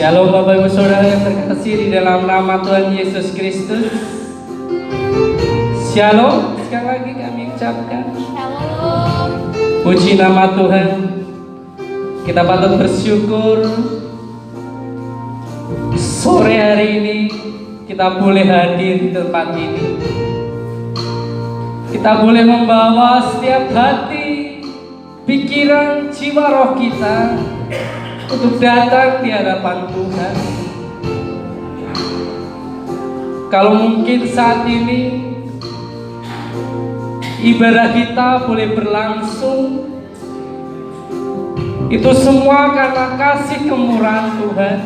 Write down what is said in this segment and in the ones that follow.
Shalom Bapak Ibu Saudara yang terkasih di dalam nama Tuhan Yesus Kristus. Shalom, sekali lagi kami ucapkan Shalom. puji nama Tuhan. Kita patut bersyukur sore hari ini kita boleh hadir di tempat ini. Kita boleh membawa setiap hati, pikiran, jiwa roh kita untuk datang di hadapan Tuhan. Kalau mungkin saat ini ibadah kita boleh berlangsung, itu semua karena kasih kemurahan Tuhan.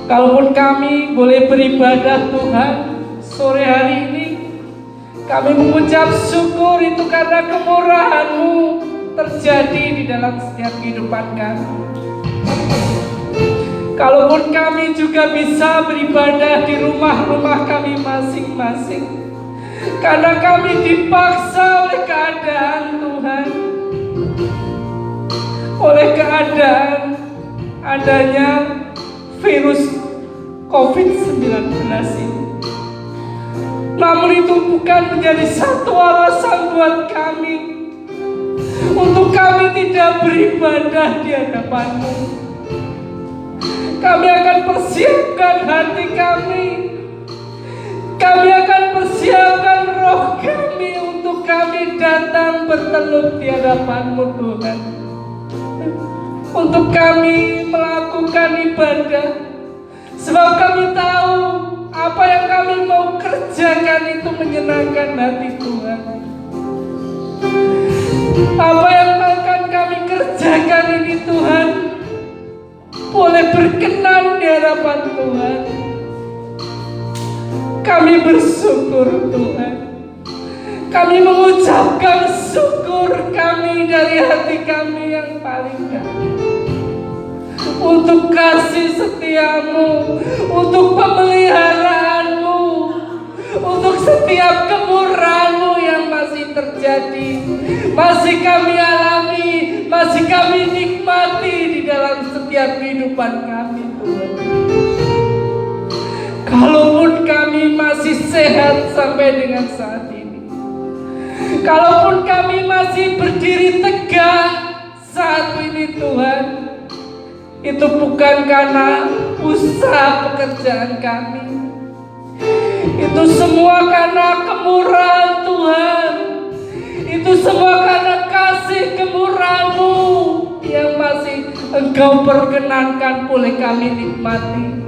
Kalaupun kami boleh beribadah Tuhan sore hari ini, kami mengucap syukur itu karena kemurahan-Mu terjadi di dalam setiap kehidupan kami. Kalaupun kami juga bisa beribadah di rumah-rumah kami masing-masing, karena kami dipaksa oleh keadaan Tuhan, oleh keadaan adanya virus COVID-19 ini. Namun itu bukan menjadi satu alasan buat kami untuk kami tidak beribadah di hadapan-Mu. Kami akan persiapkan hati kami. Kami akan persiapkan roh kami untuk kami datang bertelut di hadapan-Mu Tuhan. Untuk kami melakukan ibadah. Sebab kami tahu apa yang kami mau kerjakan itu menyenangkan hati Tuhan. Apa yang akan kami kerjakan ini Tuhan boleh berkenan di hadapan Tuhan. Kami bersyukur Tuhan. Kami mengucapkan syukur kami dari hati kami yang paling dalam untuk kasih setia-Mu, untuk pemeliharaan-Mu, untuk setiap kemurahan-Mu yang masih terjadi, masih kami alami, masih kami nikmati di dalam setiap kehidupan kami Tuhan. Kalaupun kami masih sehat sampai dengan saat ini, kalaupun kami masih berdiri tegak saat ini Tuhan, itu bukan karena usaha pekerjaan kami. Itu semua karena kemurahan Tuhan. Itu semua karena kasih kemurahan-Mu yang masih Engkau perkenankan boleh kami nikmati.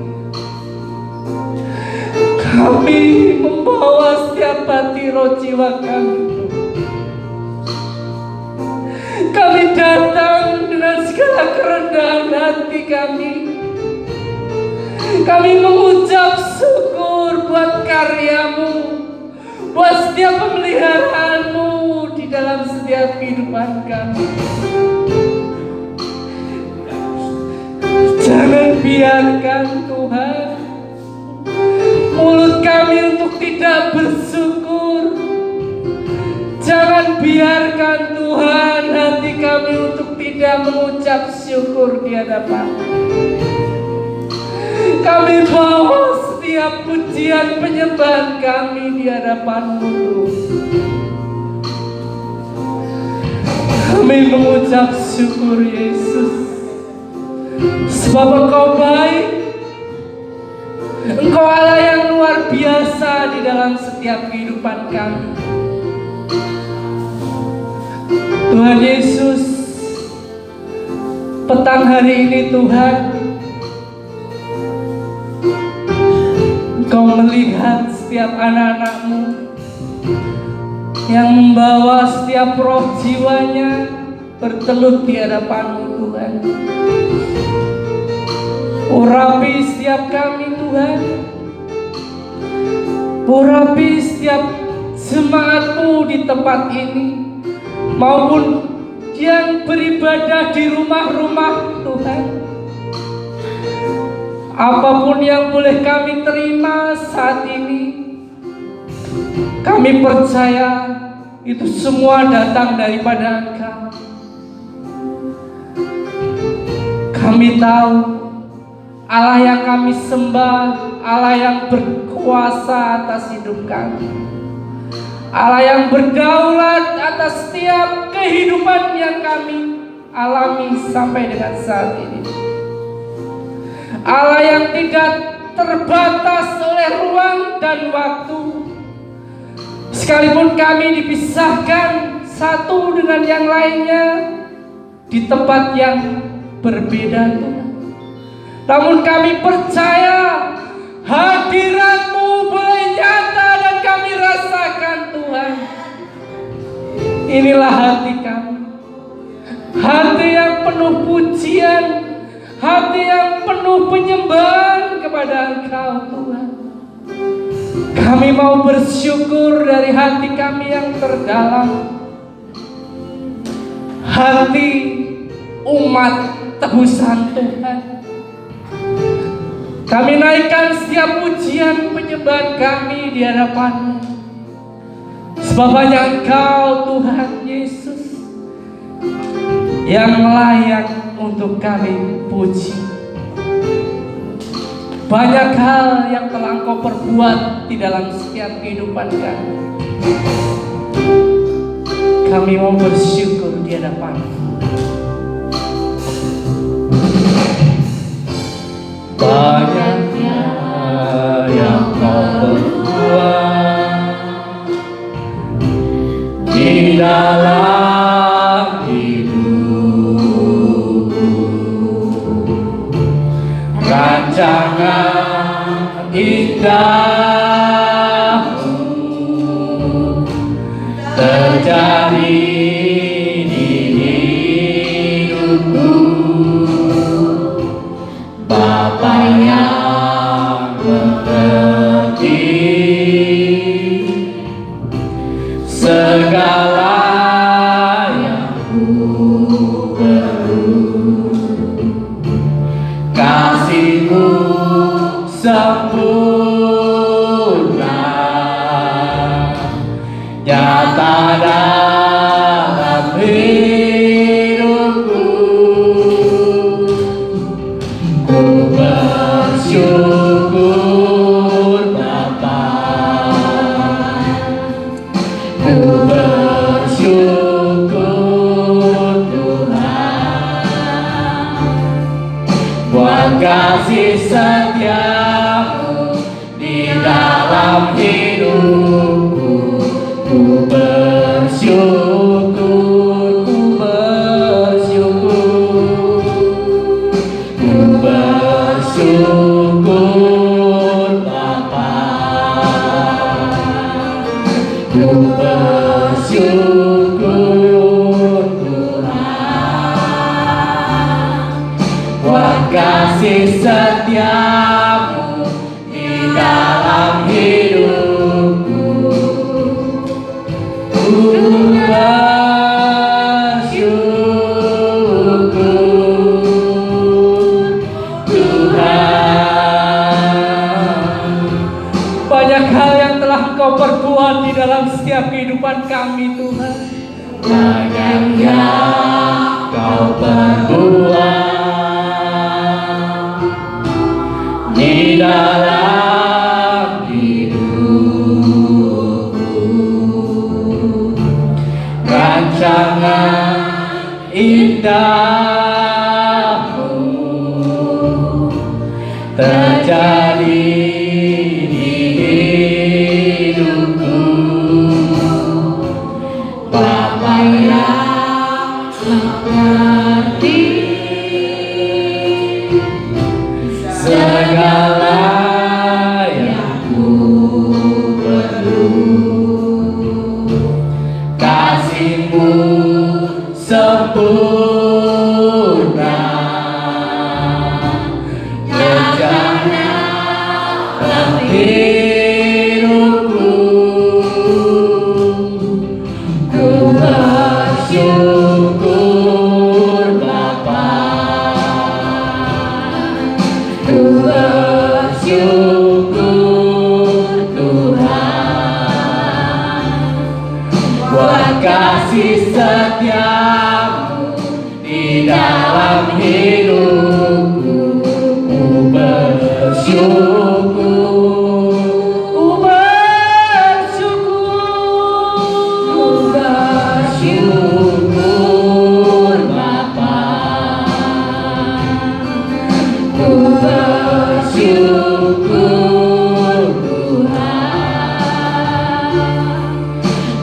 Kami membawa setiap hati roh jiwa kami. Kami datang dengan segala kerendahan hati kami. Kami mengucap syukur buat karya-Mu, buat setiap pemeliharaan-Mu di dalam setiap kehidupan kami. Jangan biarkan Tuhan mulut kami untuk tidak bersyukur. Jangan biarkan Tuhan hati kami untuk tidak mengucap syukur di hadapan. Kami bawa setiap pujian penyembahan kami di hadapan-Mu. Kami mengucap syukur Yesus, sebab Engkau baik. Engkau Allah yang luar biasa di dalam setiap kehidupan kami. Tuhan Yesus, petang hari ini Tuhan, Engkau melihat setiap anak-anak-Mu yang membawa setiap roh jiwanya bertelut di hadapan-Mu Tuhan. Urapi setiap kami Tuhan, urapi setiap jemaat-Mu di tempat ini, maupun yang beribadah di rumah-rumah Tuhan. Apapun yang boleh kami terima saat ini, kami percaya itu semua datang daripada Engkau. Kami tahu Allah yang kami sembah, Allah yang berkuasa atas hidup kami, Allah yang berdaulat atas setiap kehidupan yang kami alami sampai dengan saat ini. Allah yang tidak terbatas oleh ruang dan waktu. Sekalipun kami dipisahkan satu dengan yang lainnya di tempat yang berbeda, Tuhan, namun kami percaya hadirat-Mu boleh nyata dan kami rasakan, Tuhan. Inilah hati kami, hati yang penuh pujian, hati yang penuh penyembahan kepada Engkau, Tuhan. Kami mau bersyukur dari hati kami yang terdalam, hati umat tebusan Tuhan. Kami naikkan setiap pujian penyembahan kami di hadapan-Mu, sebab hanya Engkau, Tuhan Yesus, yang layak untuk kami puji. Banyak hal yang telah Engkau perbuat di dalam setiap kehidupan kami. Kami mau bersyukur di hadapan-Mu. Banyaknya yang Kau perbuat di dalam hidupku, rancangan indah-Mu terjadi di hidupku. Bapa yang mengerti segala yang ku perlu, kasih-Mu sempurna nyata dalam hidupku. Ku bersyukur Bapa, ku bersyukur Tuhan, buat kasih setia-Mu di dalam hidupku. Ku bersyukur, ku bersyukur, ku bersyukur Bapa, ku bersyukur Tuhan, buat kasih setia-Mu di dalam hidupku. Ku bersyukur Tuhan. Banyak hal yang telah Engkau perbuat di dalam setiap kehidupan kami, Tuhan. Banyak yang Kau perbuat di dalam hidupku, rancangan indah-Mu terjadi di hidupku. Bapa yang mengerti segala yang ku perlu, kasih-Mu sempurna terjadi dalam hidupku. Ku bersyukur Bapa, ku bersyukur Tuhan, buat kasih setia-Mu di di dalam hidupku. Ku bersyukur, ku bersyukur, ku bersyukur Bapa. Ku bersyukur Tuhan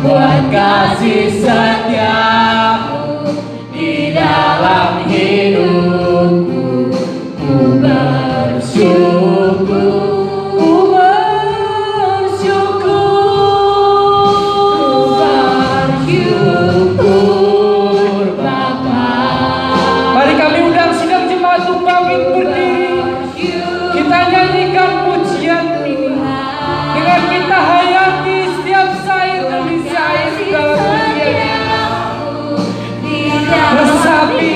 buat kasih setiamu di dalam hidupku. Ku bersyukur, ku bersyukur Bapa. Mari kami undang sidang jemaat untuk bangkit berdiri. Kita nyanyikan pujian ini dengan kita hayati setiap sair demi sair di dalam pujian ini. Resapi,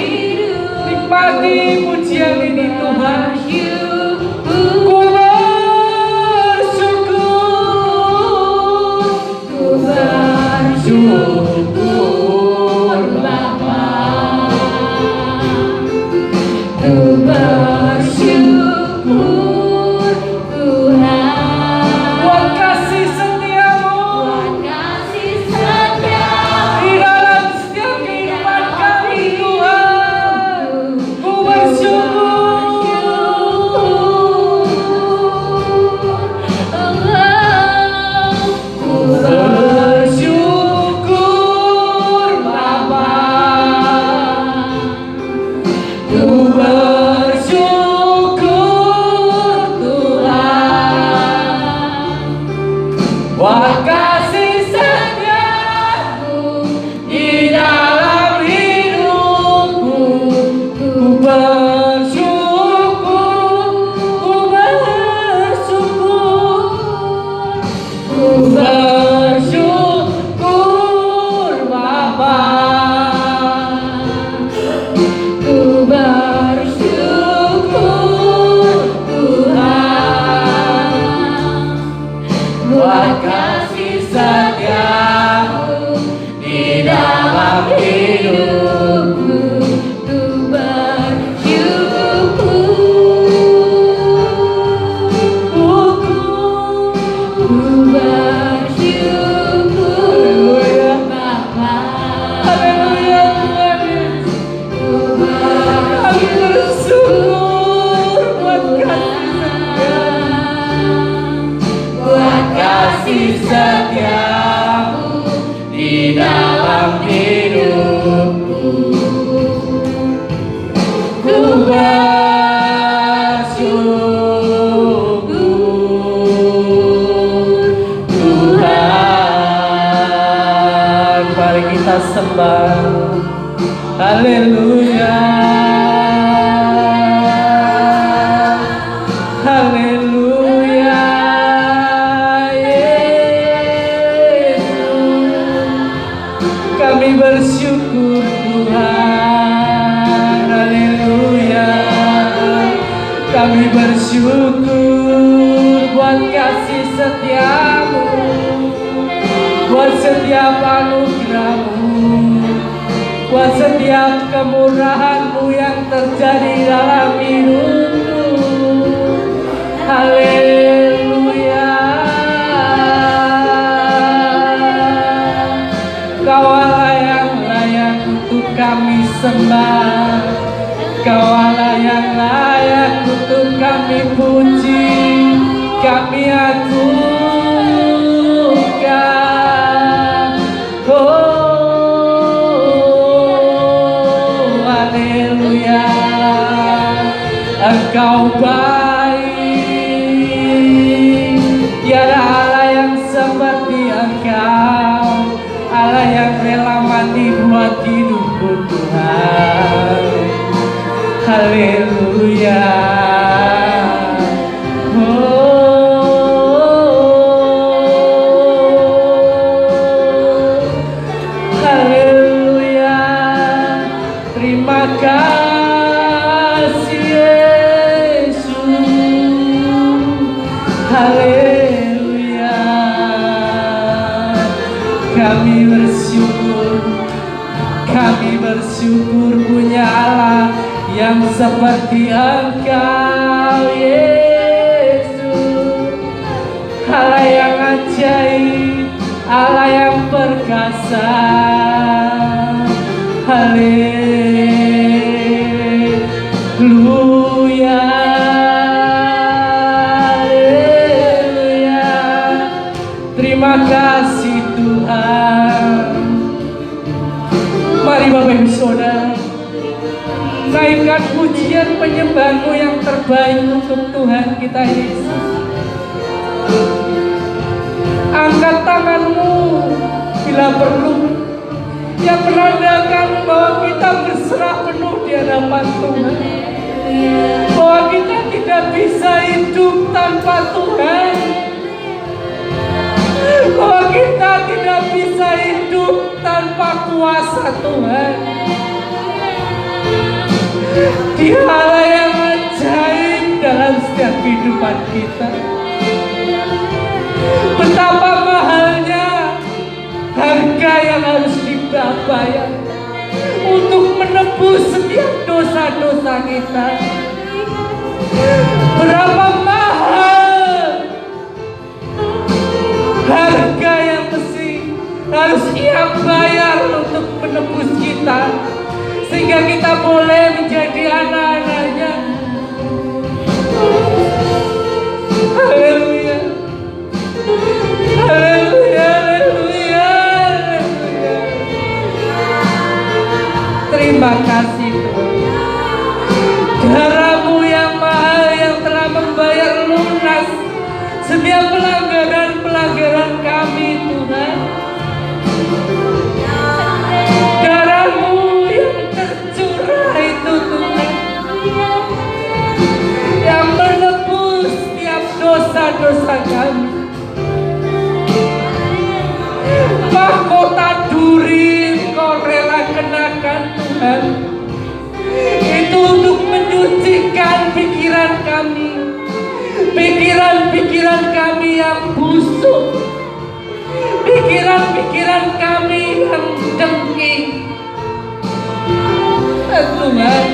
nikmati pujian ini Tuhan. Ku bersyukur, ku bersyukur Bapa. Ku bersyukur Tuhan buat kasih setiamu, di dalam setiap kehidupan kami Tuhan. Ku bersyukur, ku bersyukur Bapa. Ku bersyukur Tuhan buat kasih setiamu di dalam hidupku. Ku bersyukur, ku bersyukur, ku bersyukur Bapa. Ku bersyukur Tuhan buat kasih setiamu di dalam hidupku. Ku bersyukur, ku bersyukur Bapa. Haleluya Tuhan Yesus. Kami bersyukur buat kasih setiamu di dalam hidupku. Ku bersyukur Tuhan. Mari kita sembah. Haleluya, haleluya, Yesus. Kami bersyukur Tuhan. Haleluya. Kami bersyukur buat kasih setiamu, buat setiap anugerahmu, buat setiap kemurahan-Mu yang terjadi dalam hidupku. Haleluya. Kaulah yang layak untuk kami sembah, Kaulah yang layak untuk kami puji, kami aturkan. Haleluya. Engkau baik, tiada Allah yang seperti Engkau, Allah yang rela mati buat hidupku Tuhan. Haleluya. Haleluya. Terima kasih Yesus. Haleluya. Kami bersyukur, Kami bersyukur punya Allah yang seperti Engkau, Yesus. Allah yang ajaib, Allah yang perkasa. Haleluya, haleluya. Terima kasih Tuhan. Mari Bapak Ibu Saudara, naikkan pujian penyembahmu yang terbaik untuk Tuhan kita Yesus. Angkat tanganmu bila perlu, yang menandakan bahwa kita berserah penuh di hadapan Tuhan, bahwa kita tidak bisa hidup tanpa Tuhan, bahwa kita tidak bisa hidup tanpa kuasa Tuhan. Dia Allah yang ajaib dalam setiap kehidupan kita. Betapa mahalnya harga yang harus dibayar untuk menebus setiap dosa-dosa kita. Berapa mahal harga yang mesti harus Ia bayar untuk menebus kita, sehingga kita boleh menjadi anak-anaknya. Haleluya, haleluya, haleluya, haleluya. Terima kasih Tuhan. Darah-Mu yang mahal yang telah membayar lunas setiap pelanggaran-pelanggaran kami Tuhan. Darah-Mu yang tercurah itu Tuhan, yang menebus setiap dosa-dosa kami. Mahkota duri Kau rela kenakan Tuhan, itu untuk menyucikan pikiran kami, pikiran-pikiran kami yang busuk, pikiran-pikiran kami yang dengki. Tuhan,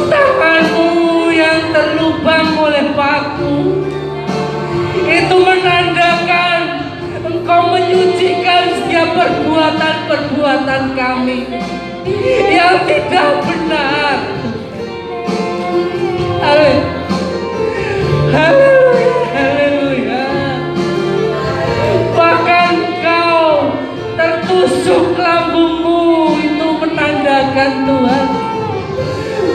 tangan-Mu yang terlubang oleh paku itu menandakan Engkau menyucikan setiap perbuatan-perbuatan kami yang tidak benar. Haleluya, haleluya. Bahkan Engkau tertusuk lambungmu, itu menandakan Tuhan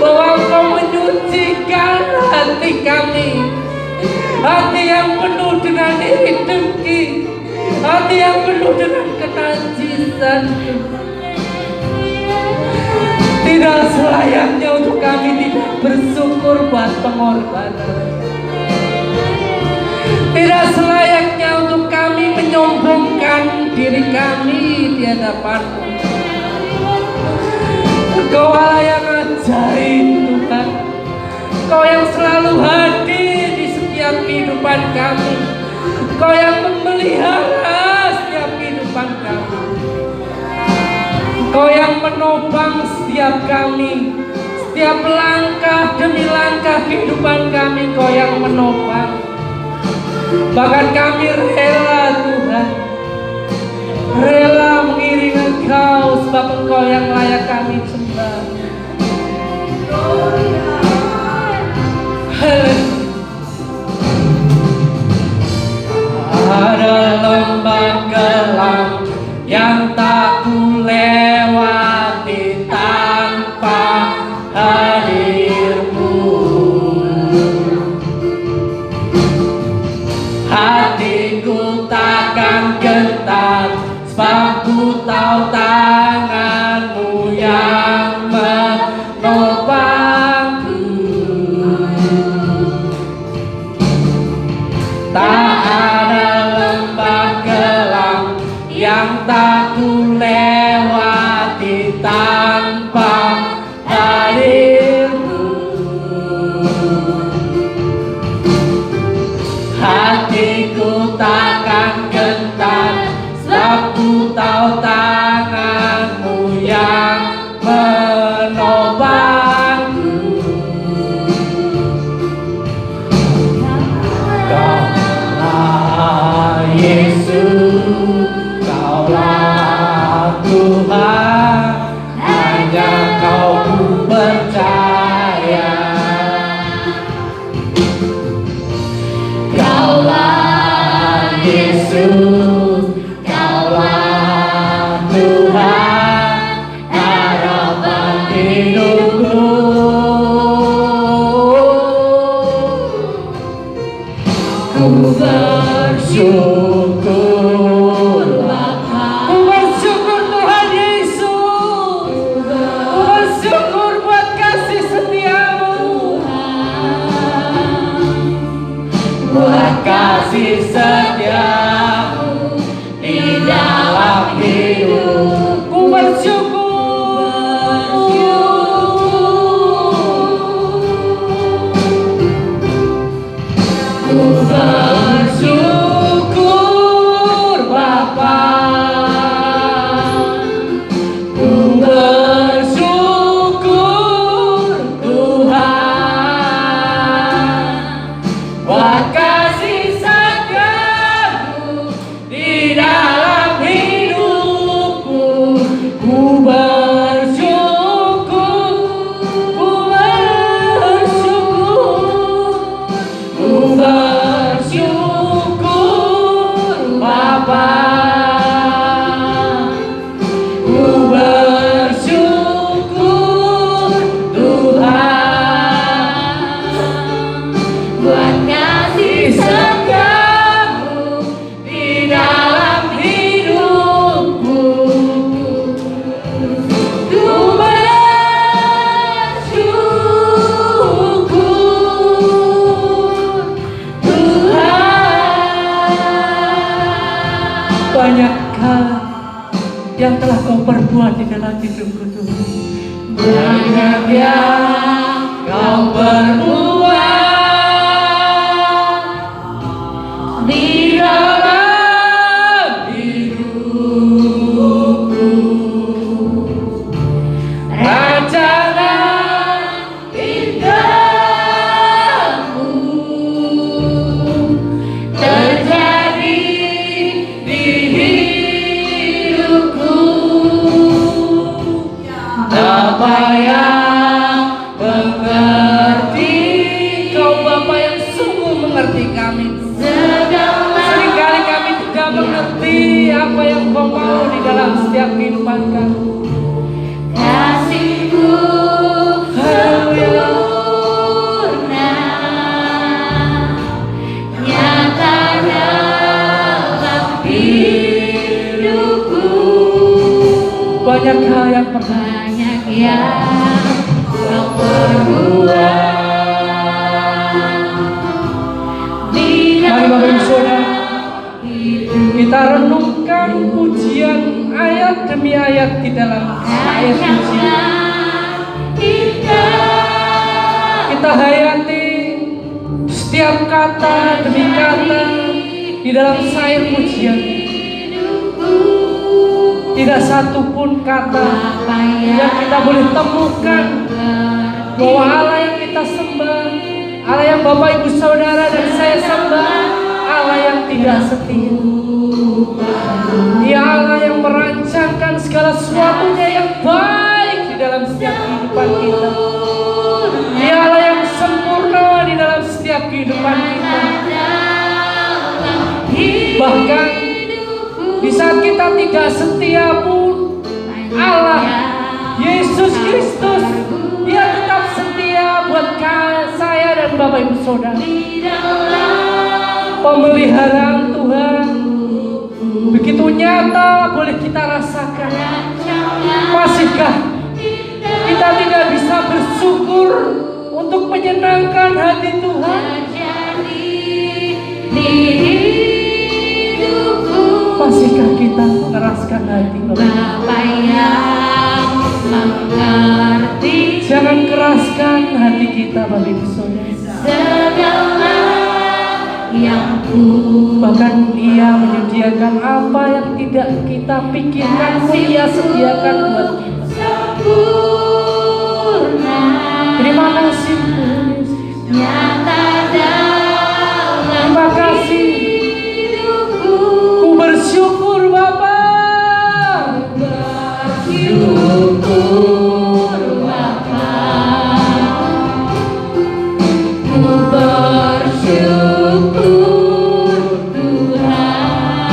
bahwa Engkau menyucikan hati kami, hati yang penuh dengan iri dengki, hati yang penuh dengan kenajisan. Tidak selayaknya untuk kami tidak bersyukur buat pengorbanan. Tidak selayaknya untuk kami menyombongkan diri kami di hadapan-Mu. Engkau Allah yang ajaib Tuhan, Engkau yang selalu hadir di setiap kehidupan kami, Engkau yang memelihara setiap kehidupan kami, Engkau yang menopang setiap kami, setiap langkah demi langkah kehidupan kami Engkau yang menopang. Bahkan kami rela Tuhan, rela mengiring Engkau, sebab Engkau yang layak kami sembah. Ada lembah kelam yang tak ku lewati tanpa hadir-Mu. Hatiku takkan gentar, sebab ku tahu tangan-Mu yang menopangku. Tak ada lembah kelam yang tak ku lewati tanpa hadir-Mu. Hatiku takkan gentar, sebab ku tahu Yesus, Kaulah Tuhan, harapan hidupku. Ku bersyukur Bapa, Ku bersyukur Tuhan Yesus. Ku bersyukur buat kasih setiamu. buat kasih setiamu di dalam hidup. Ku bersyukur. Ku bersyukur Bapa, ku bersyukur Tuhan, buat kasih setiamu di dalam hidupku. Ku bersyukur, ku bersyukur, ku bersyukur Bapa, ku bersyukur Tuhan, buat kasih setiamu di dalam hidupku. Ku bersyukur Tuhan. Banyakkah yang telah kau perbuat di dalam hidupku Tuhan? Banyak yang kau perbuat di dalam hidupku. Rancangan indahmu terjadi di hidupku. Bapa yang mengerti, Kau Bapa yang sungguh mengerti kami. segala Seringkali kami tidak mengerti apa yang Kau mau di dalam setiap kehidupan kami. kasih-Mu sempurna, nyata dalam hidupku. Banyak hal yang pernah Banyak yang kau perbuat di Mari Bapak Ibu Saudara, dalam hidup. kita renungkan pujian ayat demi ayat di dalam ayat pujian. Kita hayati setiap kata demi kata di dalam syair pujian. Tidak satu pun kata yang kita boleh temukan bahwa Allah yang kita sembah, Allah yang Bapak Ibu Saudara dan saya sembah, Allah yang tidak setia. Dia Allah yang merancangkan segala sesuatunya yang baik di dalam setiap kehidupan kita. Dia Allah yang sempurna di dalam setiap kehidupan kita. Bahkan di saat kita tidak setia pun, Allah Yesus Kristus Dia tetap setia buat saya dan Bapak Ibu Saudara. Pemeliharaan Tuhan begitu nyata boleh kita rasakan. Masihkah kita tidak bisa bersyukur untuk menyenangkan hati Tuhan? Masihkah kita mengeraskan hati Bapa yang mengerti Jangan keraskan hati kita Bapak Ibu Saudara. segala yang ku Bahkan Dia menyediakan apa yang tidak kita pikirkan pun Dia sediakan buat kita. sempurna, Terima kasih Tuhan Yesus. nyata dalam Terima kasih. hidupku. Ku bersyukur Bapa. Bersyukur Bapa, ku bersyukur Tuhan,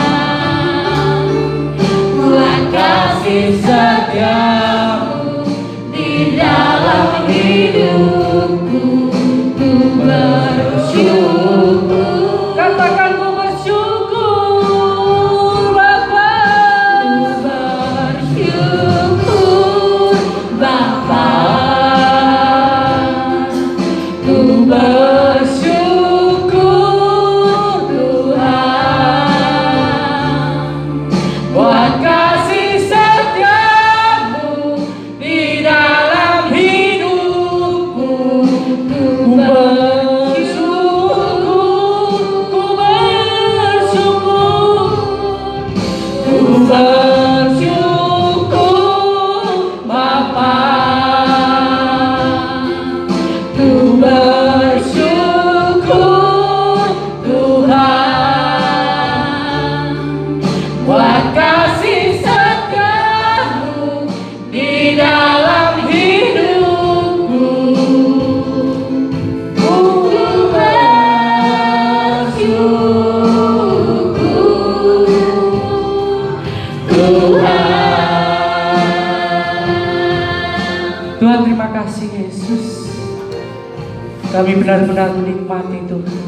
Kami benar-benar menikmati Tuhan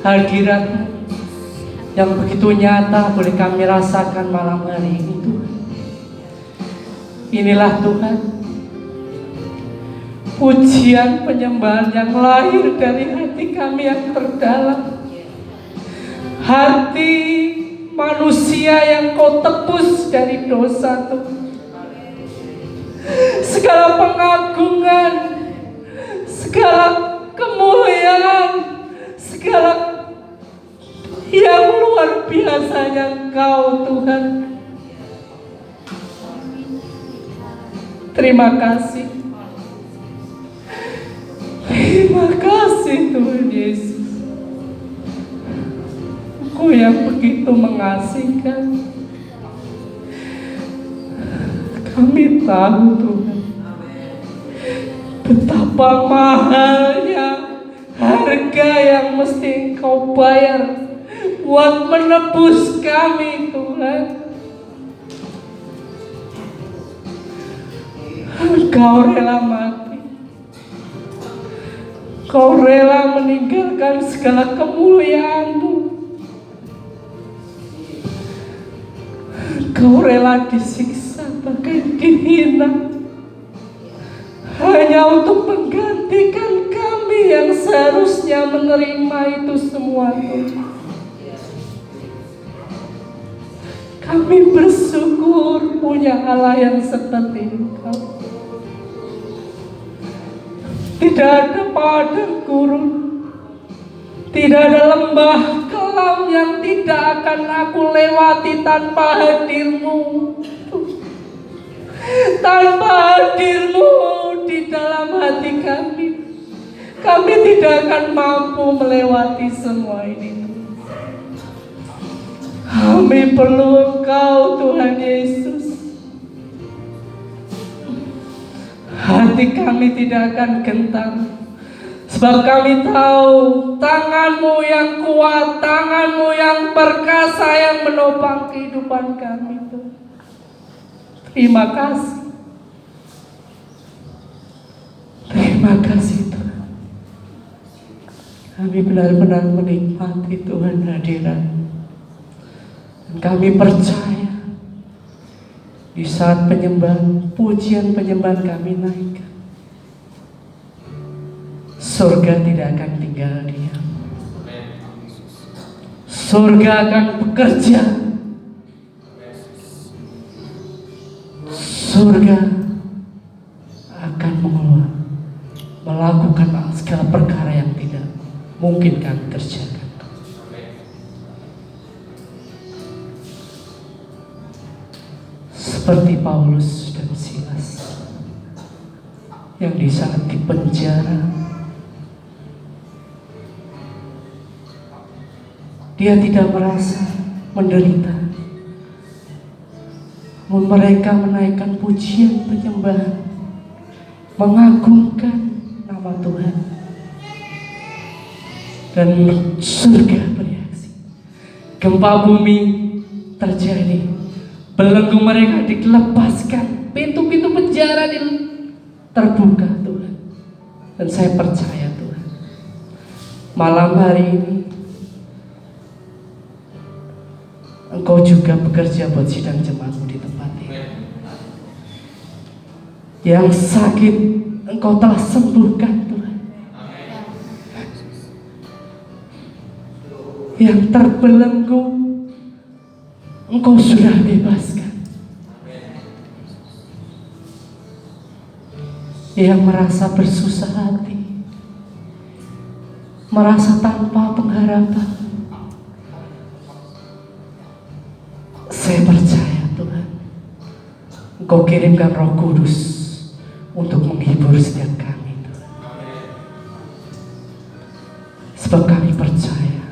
hadirat-Mu yang begitu nyata boleh kami rasakan malam hari ini Tuhan. Inilah Tuhan, pujian penyembahan yang lahir dari hati kami yang terdalam. Hati manusia yang Kau tebus dari dosa Tuhan. Segala pengagungan, segala kemuliaan, segala yang luar biasanya Engkau Tuhan. Terima kasih. Terima kasih Tuhan Yesus. Engkau yang begitu mengasihkan. Kami tahu Tuhan betapa mahalnya harga yang mesti Engkau bayar buat menebus kami Tuhan. Engkau rela mati, Engkau rela meninggalkan segala kemuliaan-Mu, Engkau rela disiksa bahkan dihina hanya untuk menggantikan kami yang seharusnya menerima itu semua Tuhan. Kami bersyukur punya Allah yang seperti Engkau. Tidak ada padang gurun, tidak ada lembah kelam yang tidak akan aku lewati tanpa hadir-Mu. Tanpa hadir-Mu di dalam hati kami tidak akan mampu melewati semua ini. Kami perlu Engkau Tuhan Yesus. Hati kami tidak akan gentar, sebab kami tahu tangan-Mu yang kuat, tangan-Mu yang perkasa yang menopang kehidupan kami Tuhan. Terima kasih. Terima kasih Tuhan. Kami benar-benar menikmati Tuhan hadirat-Mu. Dan kami percaya di saat penyembahan, pujian penyembahan kami naikkan, surga tidak akan tinggal diam. Surga akan bekerja. Surga akan mengeluarkan, melakukan segala perkara yang tidak mungkin kami kerjakan. Seperti Paulus dan Silas yang di saat di penjara dia tidak merasa menderita, mereka menaikkan pujian penyembahan, mengagungkan nama Tuhan, dan surga bereaksi. Gempa bumi terjadi, belenggu mereka dilepaskan, pintu-pintu penjara terbuka Tuhan. Dan saya percaya Tuhan, malam hari ini Engkau juga bekerja buat sidang jemaat-Mu di tempat ini. Yang sakit Engkau telah sembuhkan Tuhan. Yang terbelenggu Engkau sudah bebaskan. Yang merasa bersusah hati, merasa tanpa pengharapan, saya percaya Tuhan, Engkau kirimkan Roh Kudus untuk menghibur setiap kami Tuhan. Sebab kami percaya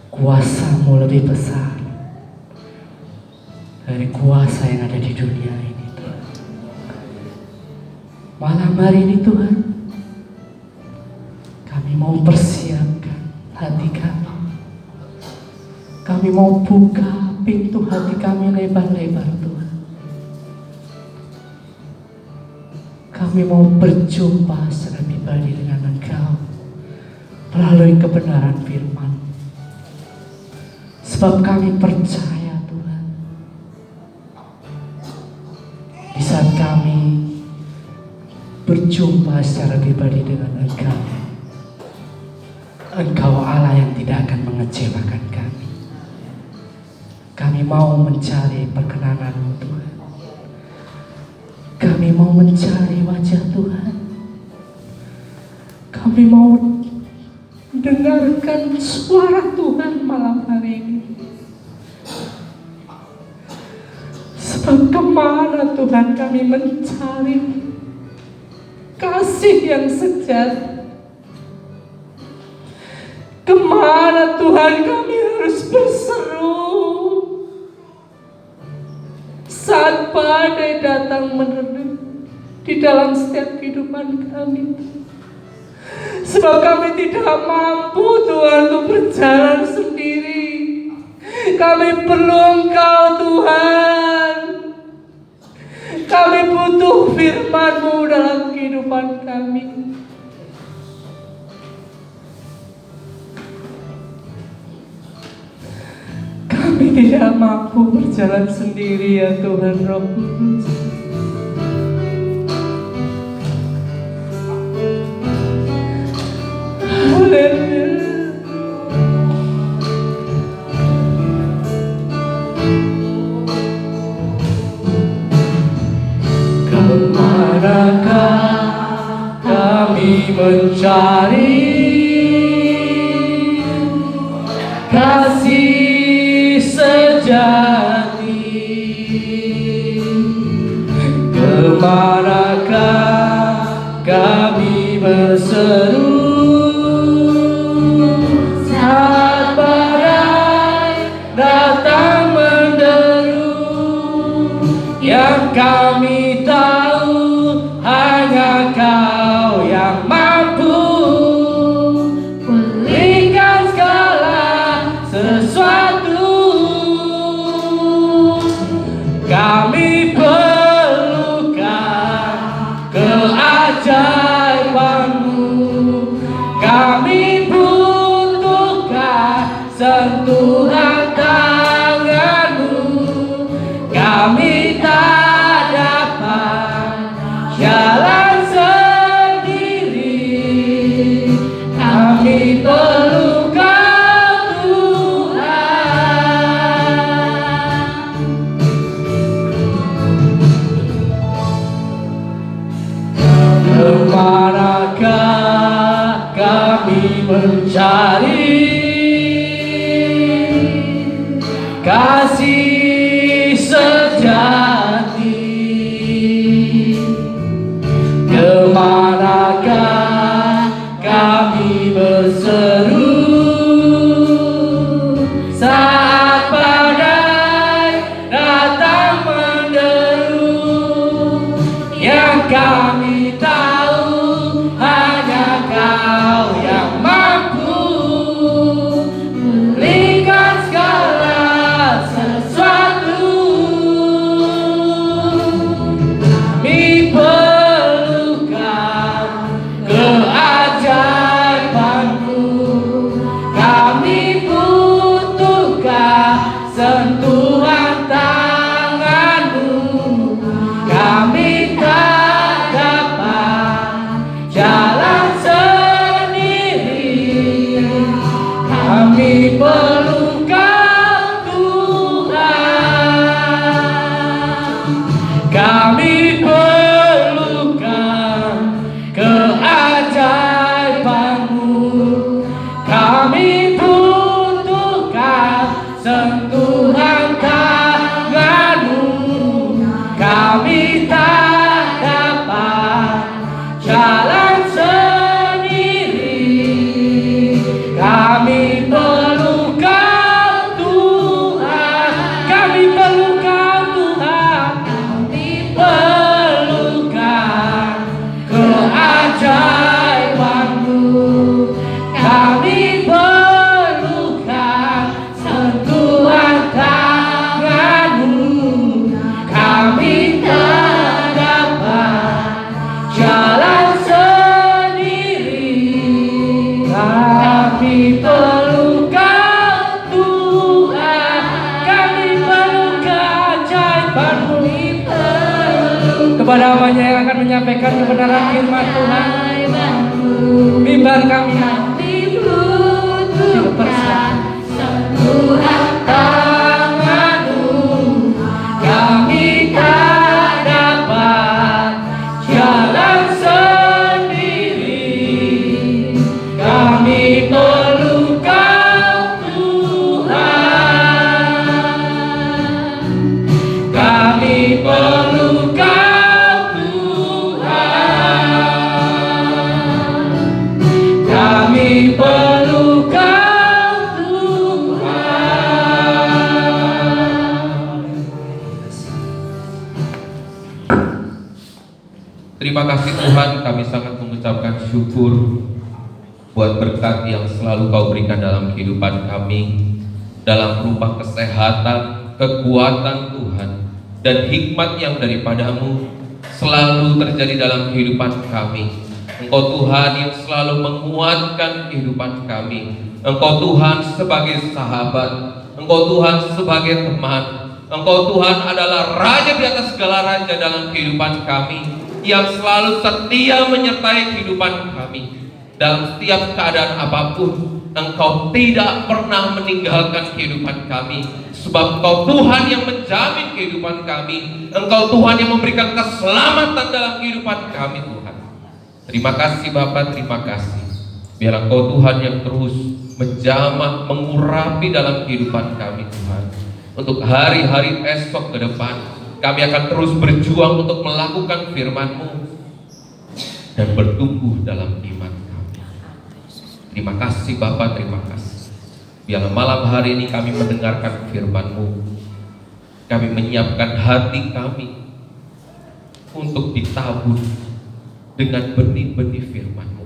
kuasa-Mu lebih besar dari kuasa yang ada di dunia ini Tuhan. Malam hari ini Tuhan, kami mau persiapkan hati kami. Kami mau buka pintu hati kami lebar-lebar Tuhan. Kami mau berjumpa secara pribadi dengan Engkau melalui kebenaran firman. Sebab kami percaya Tuhan, di saat kami berjumpa secara pribadi dengan Engkau, Engkau Allah yang tidak akan mengecewakan kami. Kami mau mencari perkenanan-Mu Tuhan. Kami mau mencari wajah Tuhan. Kami mau dengarkan suara Tuhan malam hari ini. Sebab kemana Tuhan kami mencari kasih yang sejati? Kemana Tuhan kami harus berseru saat badai datang menerpa di dalam setiap kehidupan kami? Sebab kami tidak mampu Tuhan untuk berjalan sendiri. Kami perlu Engkau Tuhan. Kami butuh firman-Mu dalam kehidupan kami. Kami tidak mampu berjalan sendiri ya Tuhan Roh Kudus. Haleluya. Kemanakah kami mencari kasih sejati? Kemanakah kami berseru saat badai datang menderu? Yang kami tahu hanya Kau yang mampu pulihkan segala sesuatu. Kami perlukan keajaiban-Mu. Kami butuhkan sentuhan tangan-Mu. Kami tak dapat jalan sendiri. Kami perlu Kau Tuhan. Kemanakah kami mencari kasih sejati? Kemanakah kami berseru saat badai datang menderu? Yang kami tahu hanya Kau yang mampu pulihkan segala sesuatu. hanya yang akan menyampaikan kebenaran firman Tuhan. Mimbar kami butuhkan sentuhan tangan-Mu. Kami tak dapat jalan sendiri. Kami perlu Kau Tuhan. Kami perlu Kau Tuhan. Kami perlu Kau Tuhan. Terima kasih Tuhan, kami sangat mengucapkan syukur buat berkat yang selalu Kau berikan dalam kehidupan kami, dalam berupa kesehatan, kekuatan Tuhan, dan hikmat yang daripada-Mu selalu terjadi dalam kehidupan kami. Engkau Tuhan yang selalu menguatkan kehidupan kami. Engkau Tuhan sebagai sahabat, Engkau Tuhan sebagai teman, Engkau Tuhan adalah Raja di atas segala raja dalam kehidupan kami, yang selalu setia menyertai kehidupan kami. Dalam setiap keadaan apapun, Engkau tidak pernah meninggalkan kehidupan kami, sebab Engkau Tuhan yang menjamin kehidupan kami. Engkau Tuhan yang memberikan keselamatan dalam kehidupan kami Tuhan. Terima kasih Bapa, terima kasih. Biar Engkau Tuhan yang terus menjamah, mengurapi dalam kehidupan kami Tuhan. Untuk hari-hari esok ke depan, kami akan terus berjuang untuk melakukan firman-Mu dan bertumbuh dalam iman kami. Terima kasih Bapa, terima kasih. Biarlah malam hari ini kami mendengarkan firman-Mu. Kami menyiapkan hati kami untuk ditabur dengan benih-benih firman-Mu.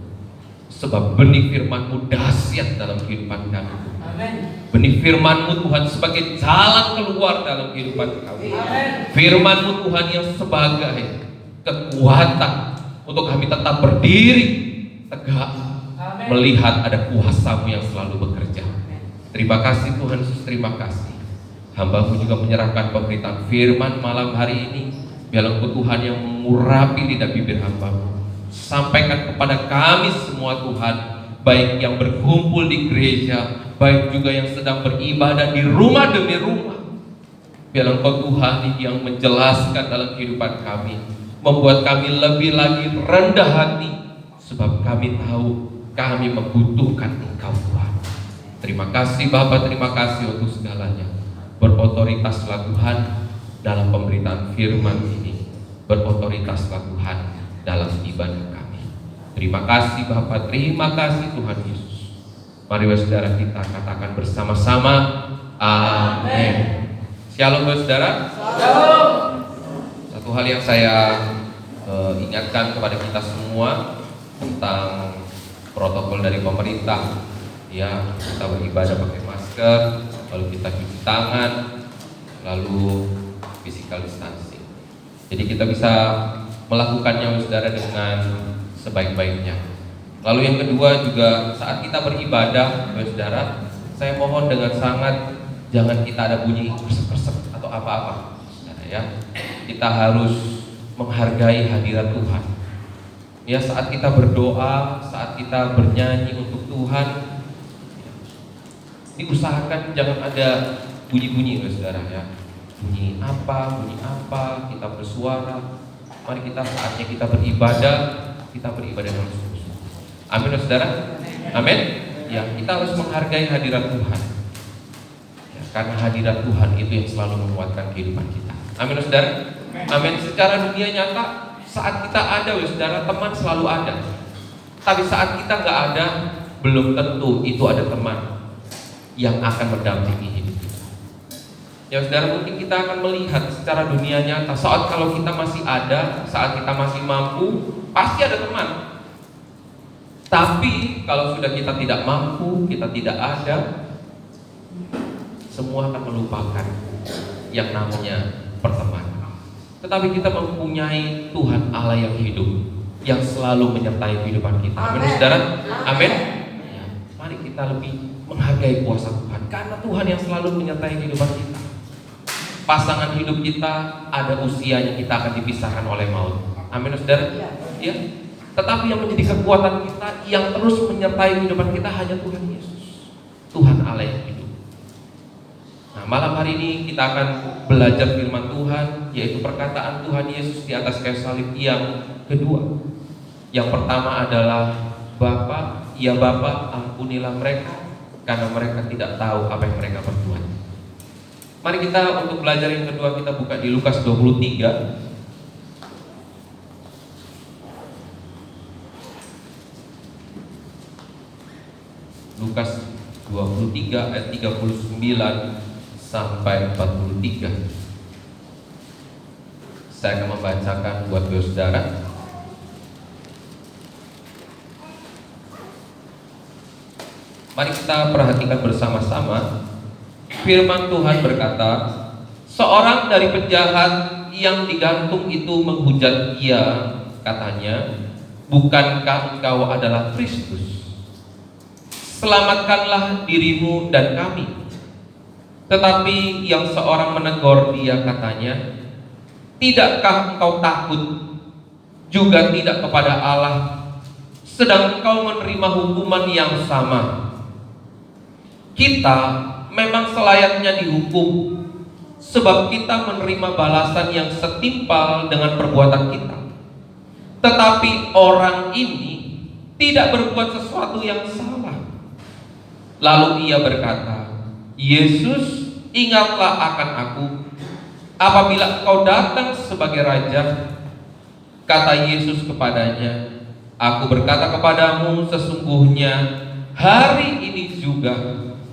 Sebab benih firman-Mu dahsyat dalam kehidupan kami. Benih firman-Mu Tuhan sebagai jalan keluar dalam kehidupan kami. Firman-Mu Tuhan yang sebagai kekuatan untuk kami tetap berdiri tegak, melihat ada kuasa-Mu yang selalu bekerja. Terima kasih Tuhan Yesus, terima kasih. Hamba-Mu juga menyerahkan pemberitaan firman malam hari ini. Biarlah Engkau Tuhan yang mengurapi lidah bibir hamba-Mu. Sampaikan kepada kami semua Tuhan, baik yang berkumpul di gereja, baik juga yang sedang beribadah di rumah demi rumah. Biarlah Engkau Tuhan yang menjelaskan dalam kehidupan kami, membuat kami lebih lagi rendah hati, sebab kami tahu kami membutuhkan Engkau Tuhan. Terima kasih Bapa, terima kasih untuk segalanya. Berotoritaslah Tuhan dalam pemberitaan firman ini, berotoritaslah Tuhan dalam ibadah kami. Terima kasih Bapa, terima kasih Tuhan Yesus. Mari saudara kita katakan bersama-sama, amin. Shalom saudara. Shalom. Satu hal yang saya ingatkan kepada kita semua tentang protokol dari pemerintah, ya, kita beribadah pakai masker, lalu kita cuci tangan, lalu physical distancing. Jadi kita bisa melakukannya saudara dengan sebaik-baiknya. Lalu yang kedua juga saat kita beribadah saudara, saya mohon dengan sangat jangan kita ada bunyi kersek-kersek atau apa-apa saudara, ya. Kita harus menghargai hadirat Tuhan. Ya, saat kita berdoa, saat kita bernyanyi untuk Tuhan, diusahakan jangan ada bunyi-bunyi saudara, ya. Bunyi apa, kita bersuara. Mari kita saatnya kita beribadah dengan sungguh-sungguh. Amin saudara. Amin. Ya, kita harus menghargai hadirat Tuhan. Ya, karena hadirat Tuhan itu yang selalu menguatkan kehidupan kita. Amin saudara. Amin. Secara dunia nyata, saat kita ada saudara, teman selalu ada. Tapi saat kita nggak ada, belum tentu itu ada teman yang akan mendampingi hidup kita. Ya saudara, mungkin kita akan melihat secara dunia nyata, saat kalau kita masih ada, saat kita masih mampu, pasti ada teman. Tapi kalau sudah kita tidak mampu, kita tidak ada, semua akan melupakan yang namanya pertemanan. Tetapi kita mempunyai Tuhan Allah yang hidup, yang selalu menyertai kehidupan kita. Amin saudara. Amin. Ya, mari kita lebih menghargai kuasa Tuhan, karena Tuhan yang selalu menyertai kehidupan kita. Pasangan hidup kita ada usianya, kita akan dipisahkan oleh maut. Amin saudara. Ya. Tetapi yang menjadi kekuatan kita, yang terus menyertai kehidupan kita hanya Tuhan Yesus, Tuhan Allah yang hidup. Nah, malam hari ini kita akan belajar firman Tuhan, yaitu perkataan Tuhan Yesus di atas kayu salib yang kedua. Yang pertama adalah, Bapa, ya Bapa, ampunilah mereka, karena mereka tidak tahu apa yang mereka perbuat. Mari kita untuk belajar yang kedua, kita buka di Lukas 23. Lukas 23 ayat 39 sampai 43. Saya akan membacakan buat saudara. Mari kita perhatikan bersama-sama. Firman Tuhan berkata, seorang dari penjahat yang digantung itu menghujat ia, katanya, bukankah engkau adalah Kristus? Selamatkanlah dirimu dan kami. Tetapi yang seorang menegur dia, katanya, tidakkah engkau takut juga tidak kepada Allah, sedang engkau menerima hukuman yang sama? Kita memang selayaknya dihukum, sebab kita menerima balasan yang setimpal dengan perbuatan kita. Tetapi orang ini tidak berbuat sesuatu yang salah. Lalu ia berkata, Yesus, ingatlah akan aku apabila engkau datang sebagai raja. Kata Yesus kepadanya, aku berkata kepadamu, sesungguhnya hari ini juga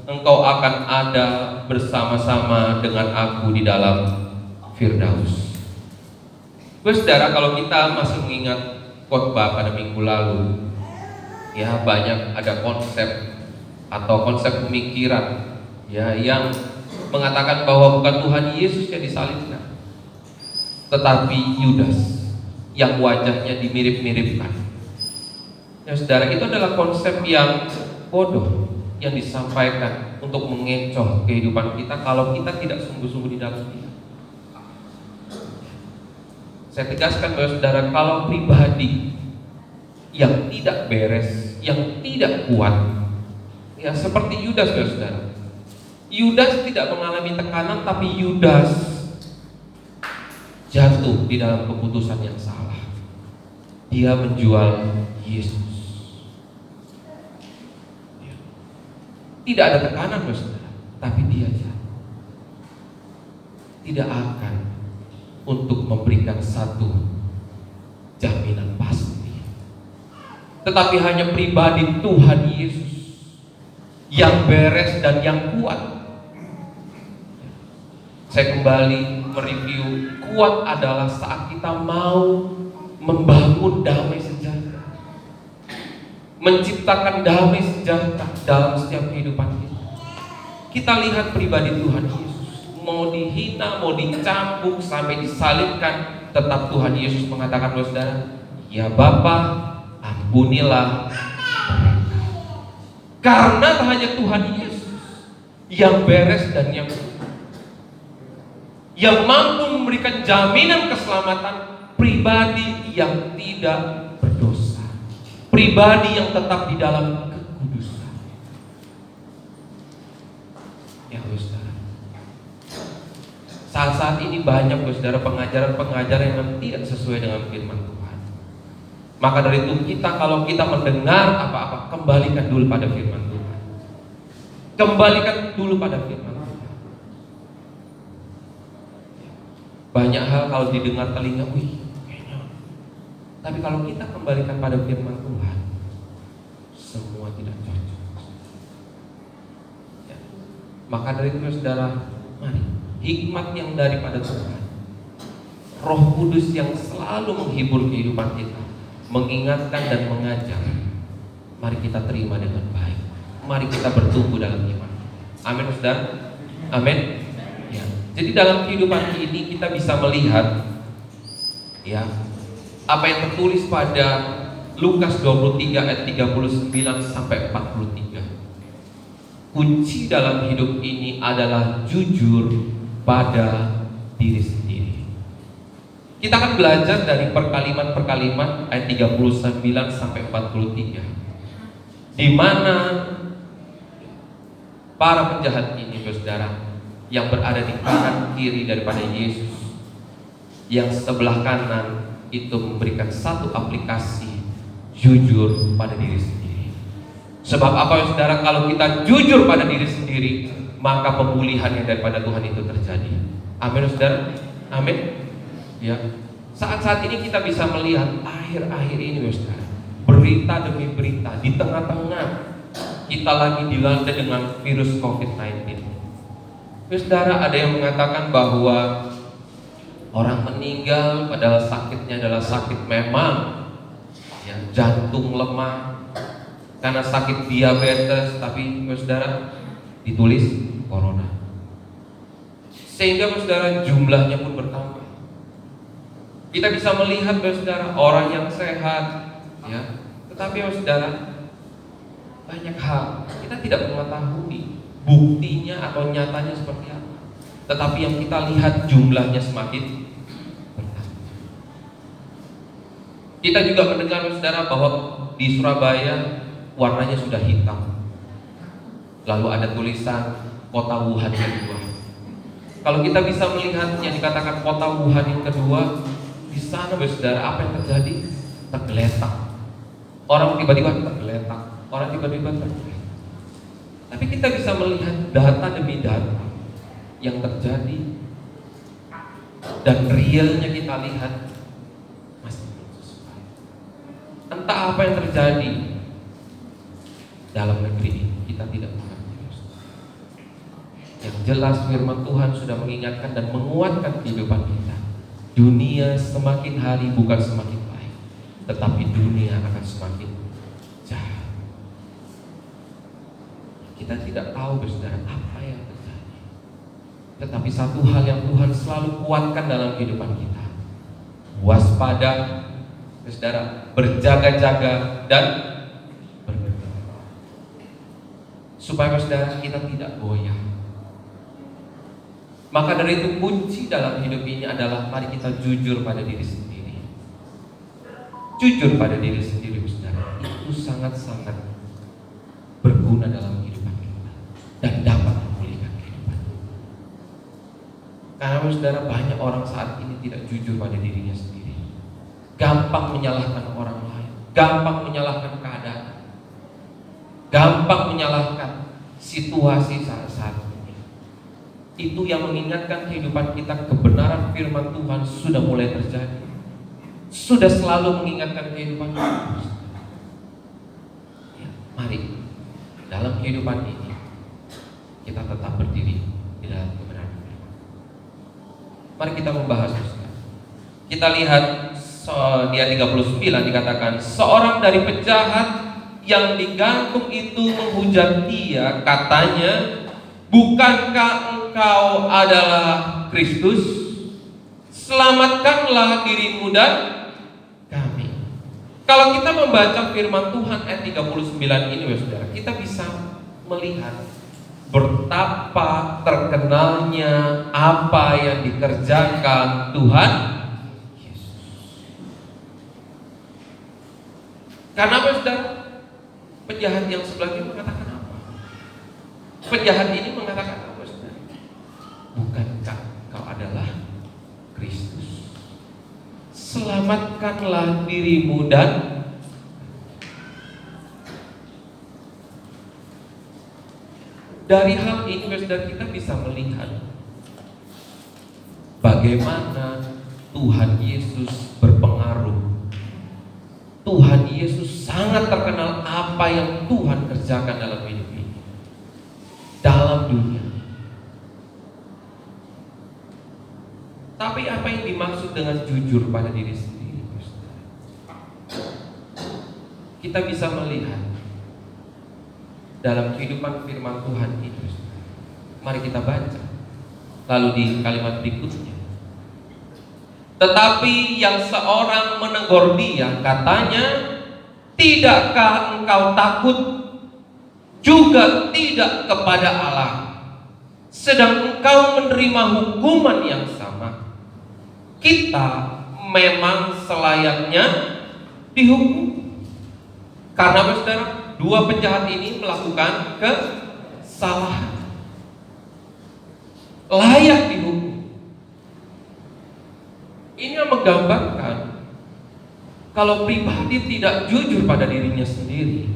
engkau akan ada bersama-sama dengan aku di dalam Firdaus. Saudara, kalau kita masih mengingat khotbah pada minggu lalu, ya banyak ada konsep atau konsep pemikiran ya yang mengatakan bahwa bukan Tuhan Yesus yang disalibkan, tetapi Yudas yang wajahnya dimirip-miripkan. Ya saudara, itu adalah konsep yang bodoh yang disampaikan untuk mengecoh kehidupan kita kalau kita tidak sungguh-sungguh di dalam Dia. Saya tegaskan bahwa saudara, kalau pribadi yang tidak beres, yang tidak kuat, ya seperti Yudas, saudara. Yudas tidak mengalami tekanan, tapi Yudas jatuh di dalam keputusan yang salah. Dia menjual Yesus. Tidak ada tekanan, saudara, tapi dia jatuh. Tidak akan untuk memberikan satu jaminan pasti, tetapi hanya pribadi Tuhan Yesus yang beres dan yang kuat. Saya kembali mereview, kuat adalah saat kita mau membangun damai sejahtera, menciptakan damai sejahtera dalam setiap kehidupan kita. Kita lihat pribadi Tuhan Yesus, mau dihina, mau dicambuk, sampai disalibkan, tetap Tuhan Yesus mengatakan, saudara, ya Bapa, ampunilah mereka. Karena hanya Tuhan Yesus yang beres dan yang mampu memberikan jaminan keselamatan pribadi yang tidak berdosa, pribadi yang tetap di dalam kekudusan. Ya saudara, saat-saat ini banyak saudara pengajaran-pengajaran yang tidak sesuai dengan firman Tuhan. Maka dari itu kalau kita mendengar apa-apa, kembalikan dulu pada firman Tuhan. Kembalikan dulu pada firman Tuhan. Banyak hal kalau didengar telinga, kayaknya. Tapi kalau kita kembalikan pada firman Tuhan, semua tidak cocok. Ya. Maka dari itu saudara, mari hikmat yang daripada Tuhan, Roh Kudus yang selalu menghibur kehidupan kita, mengingatkan dan mengajar, mari kita terima dengan baik. Mari kita bertumbuh dalam iman. Amin saudara. Amin. Ya. Jadi dalam kehidupan ini kita bisa melihat ya apa yang tertulis pada Lukas 23 ayat 39 sampai 43. Kunci dalam hidup ini adalah jujur pada diri sendiri. Kita akan belajar dari perkalimat-perkalimat ayat 39 sampai 43, di mana para penjahat ini, saudara, yang berada di kanan kiri daripada Yesus, yang sebelah kanan itu memberikan satu aplikasi jujur pada diri sendiri. Sebab apa, saudara? Kalau kita jujur pada diri sendiri, maka pemulihan yang daripada Tuhan itu terjadi. Amin, saudara. Amin. Ya, saat-saat ini kita bisa melihat akhir-akhir ini, saudara, berita demi berita, di tengah-tengah kita lagi dilanda dengan virus COVID-19. Saudara, ada yang mengatakan bahwa orang meninggal padahal sakitnya adalah sakit memang, ya, jantung lemah karena sakit diabetes, tapi saudara ditulis corona, sehingga saudara jumlahnya pun bertambah. Kita bisa melihat, saudara, orang yang sehat, ya, tetapi saudara, banyak hal kita tidak mengetahui buktinya atau nyatanya seperti apa. Tetapi yang kita lihat jumlahnya semakin bertambah. Kita juga mendengar, saudara, bahwa di Surabaya warnanya sudah hitam. Lalu ada tulisan kota Wuhan kedua. Kalau kita bisa melihat yang dikatakan kota Wuhan yang kedua, di sana, saudara, apa yang terjadi? Tergeletak. Orang tiba-tiba tergeletak. Orang tiba-tiba tergeletak. Tapi kita bisa melihat data demi data yang terjadi, dan realnya kita lihat masih belum sesuai. Entah apa yang terjadi dalam negeri ini, kita tidak mengerti. Yang jelas firman Tuhan sudah mengingatkan dan menguatkan kehidupan kita. Dunia semakin hari bukan semakin baik, tetapi dunia akan semakin jahat. Kita tidak tahu, saudara, apa yang terjadi. Tetapi satu hal yang Tuhan selalu kuatkan dalam kehidupan kita: waspada, saudara, berjaga-jaga dan berdoa, supaya, saudara, kita tidak goyah. Maka dari itu kunci dalam hidup ini adalah mari kita jujur pada diri sendiri. Jujur pada diri sendiri, saudara, itu sangat-sangat berguna dalam kehidupan kita dan dapat memulihkan kehidupan. Karena, saudara, banyak orang saat ini tidak jujur pada dirinya sendiri. Gampang menyalahkan orang lain, gampang menyalahkan keadaan, gampang menyalahkan situasi saat-saat. Itu yang mengingatkan kehidupan kita, kebenaran firman Tuhan sudah mulai terjadi, sudah selalu mengingatkan kehidupan kita. Ya, mari dalam kehidupan ini kita tetap berdiri di dalam kebenaran firman. Mari kita membahas, saudara. Kita lihat di ayat 39 dikatakan, seorang dari penjahat yang digantung itu menghujat dia, katanya, bukankah engkau adalah Kristus? Selamatkanlah dirimu dan kami. Kalau kita membaca firman Tuhan ayat 39 ini, saudara, kita bisa melihat betapa terkenalnya apa yang dikerjakan Tuhan Yesus. Karena apa, saudara? Penjahat yang sebelah kiri mengatakan apa? Penjahat ini mengatakan apa, saudara? Bukankah kau adalah Kristus? Selamatkanlah dirimu dan dari hal ini, saudara, kita bisa melihat bagaimana Tuhan Yesus berpengaruh. Tuhan Yesus sangat terkenal apa yang Tuhan kerjakan dalam hidup ini, dalam dunia. Tapi apa yang dimaksud dengan jujur pada diri sendiri? Kita bisa melihat dalam kehidupan firman Tuhan itu. Mari kita baca. Lalu di kalimat berikutnya, tetapi yang seorang menegur dia, katanya, tidakkah engkau takut juga tidak kepada Allah, sedang engkau menerima hukuman yang sama? Kita memang selayaknya dihukum. Karena saudara, dua penjahat ini melakukan kesalahan, layak dihukum. Ini yang menggambarkan kalau pribadi tidak jujur pada dirinya sendiri,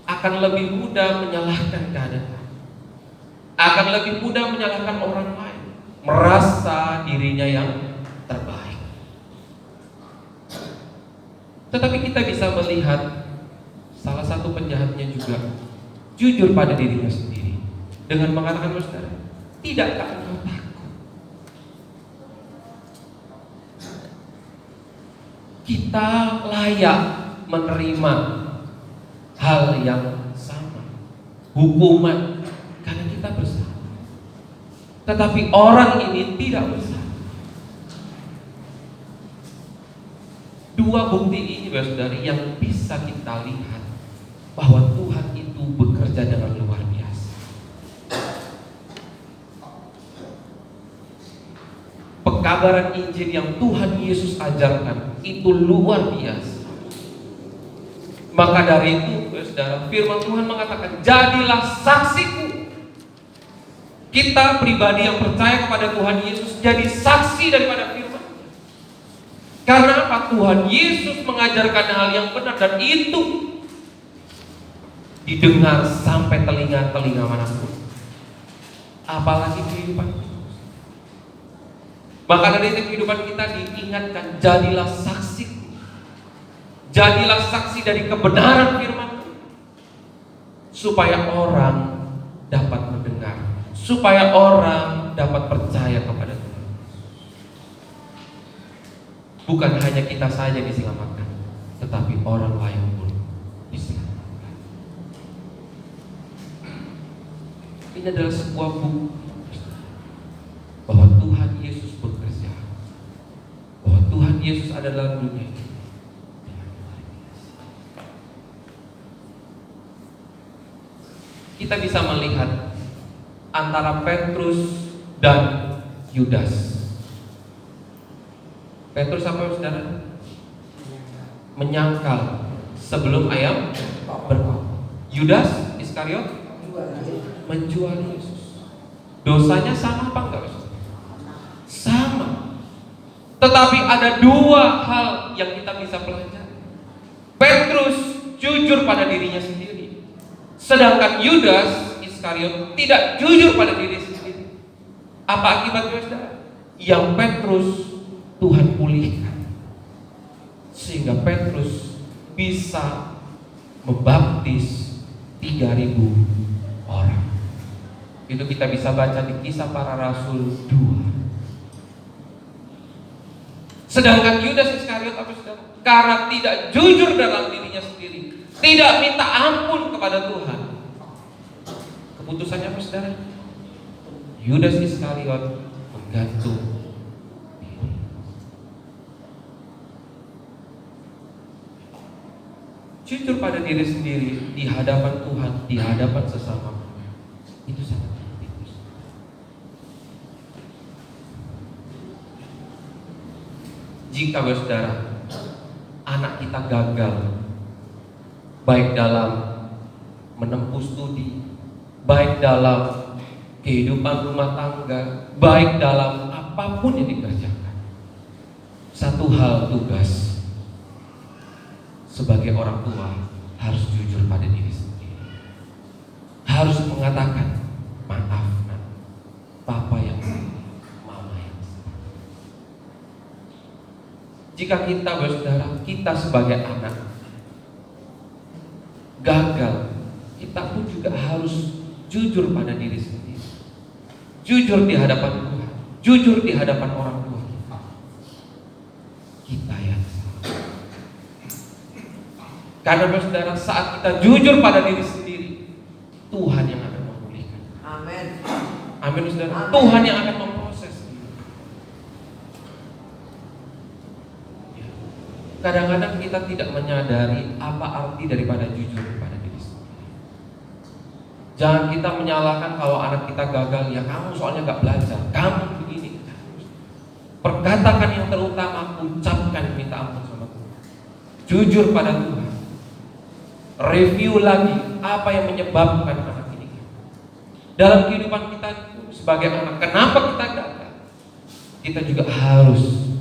akan lebih mudah menyalahkan keadaan, akan lebih mudah menyalahkan orang lain, merasa dirinya yang terbaik. Tetapi kita bisa melihat salah satu penjahatnya juga jujur pada dirinya sendiri dengan mengatakan, saudara, tidakkah engkau takut? Kita layak menerima hal yang sama, hukuman, karena kita bersalah. Tetapi orang ini tidak bersalah. Dua bukti ini, saudari, yang bisa kita lihat bahwa Tuhan itu bekerja dengan luar biasa. Pekabaran Injil yang Tuhan Yesus ajarkan itu luar biasa. Maka dari itu, saudara, firman Tuhan mengatakan, jadilah saksiku. Kita pribadi yang percaya kepada Tuhan Yesus jadi saksi daripada firman. Karena apa? Tuhan Yesus mengajarkan hal yang benar, dan itu didengar sampai telinga-telinga manapun, apalagi kehidupan. Maka dari itu kehidupan kita diingatkan, jadilah saksi. Jadilah saksi dari kebenaran firman, supaya orang dapat mendengar, supaya orang dapat percaya kepada Tuhan. Bukan hanya kita saja diselamatkan, tetapi orang lain pun diselamatkan. Ini adalah sebuah bukti bahwa Tuhan Yesus bekerja, bahwa Tuhan Yesus ada dalam dunia ini. Kita bisa melihat antara Petrus dan Yudas. Petrus apa, saudara? Menyangkal sebelum ayam berkokok. Yudas Iskariot menjual Yesus. Dosanya sama apa enggak, saudara? Sama. Tetapi ada dua hal yang kita bisa pelajari. Petrus jujur pada dirinya sendiri, sedangkan Yudas Iskariot tidak jujur pada diri sendiri. Apa akibatnya, saudara? Yang Petrus Tuhan pulihkan, sehingga Petrus bisa membaptis 3.000 orang. Itu kita bisa baca di Kisah Para Rasul 2. Sedangkan Yudas Iskariot apa, saudara? Karena tidak jujur dalam dirinya sendiri, tidak minta ampun kepada Tuhan, keputusannya apa, saudara? Yudas Iskariot menggantung. Jujur pada diri sendiri di hadapan Tuhan, di hadapan sesama, itu sangat penting. Jika, saudara, anak kita gagal, baik dalam menempuh studi, baik dalam kehidupan rumah tangga, baik dalam apapun yang dikerjakan, satu hal tugas sebagai orang tua harus jujur pada diri sendiri, harus mengatakan, maaf nak, papa yang salah, mama yang salah. Jika kita, saudara, kita sebagai anak gagal, kita pun juga harus jujur pada diri sendiri, jujur di hadapan Tuhan, jujur di hadapan orang tua kita. Kita yang salah. Karena, saudara, saat kita jujur pada diri sendiri, Tuhan yang akan memulihkan. Amin. Amin, saudara. Amin. Tuhan yang akan memproses. Kadang-kadang kita tidak menyadari apa arti daripada jujur pada diri sendiri. Jangan kita menyalahkan kalau anak kita gagal, ya kamu soalnya gak belajar, kamu begini. Perkatakan yang terutama, ucapkan minta ampun sama Tuhan. Jujur pada Tuhan. Review lagi apa yang menyebabkan anak ini. Dalam kehidupan kita sebagai anak, kenapa kita gagal? Kita juga harus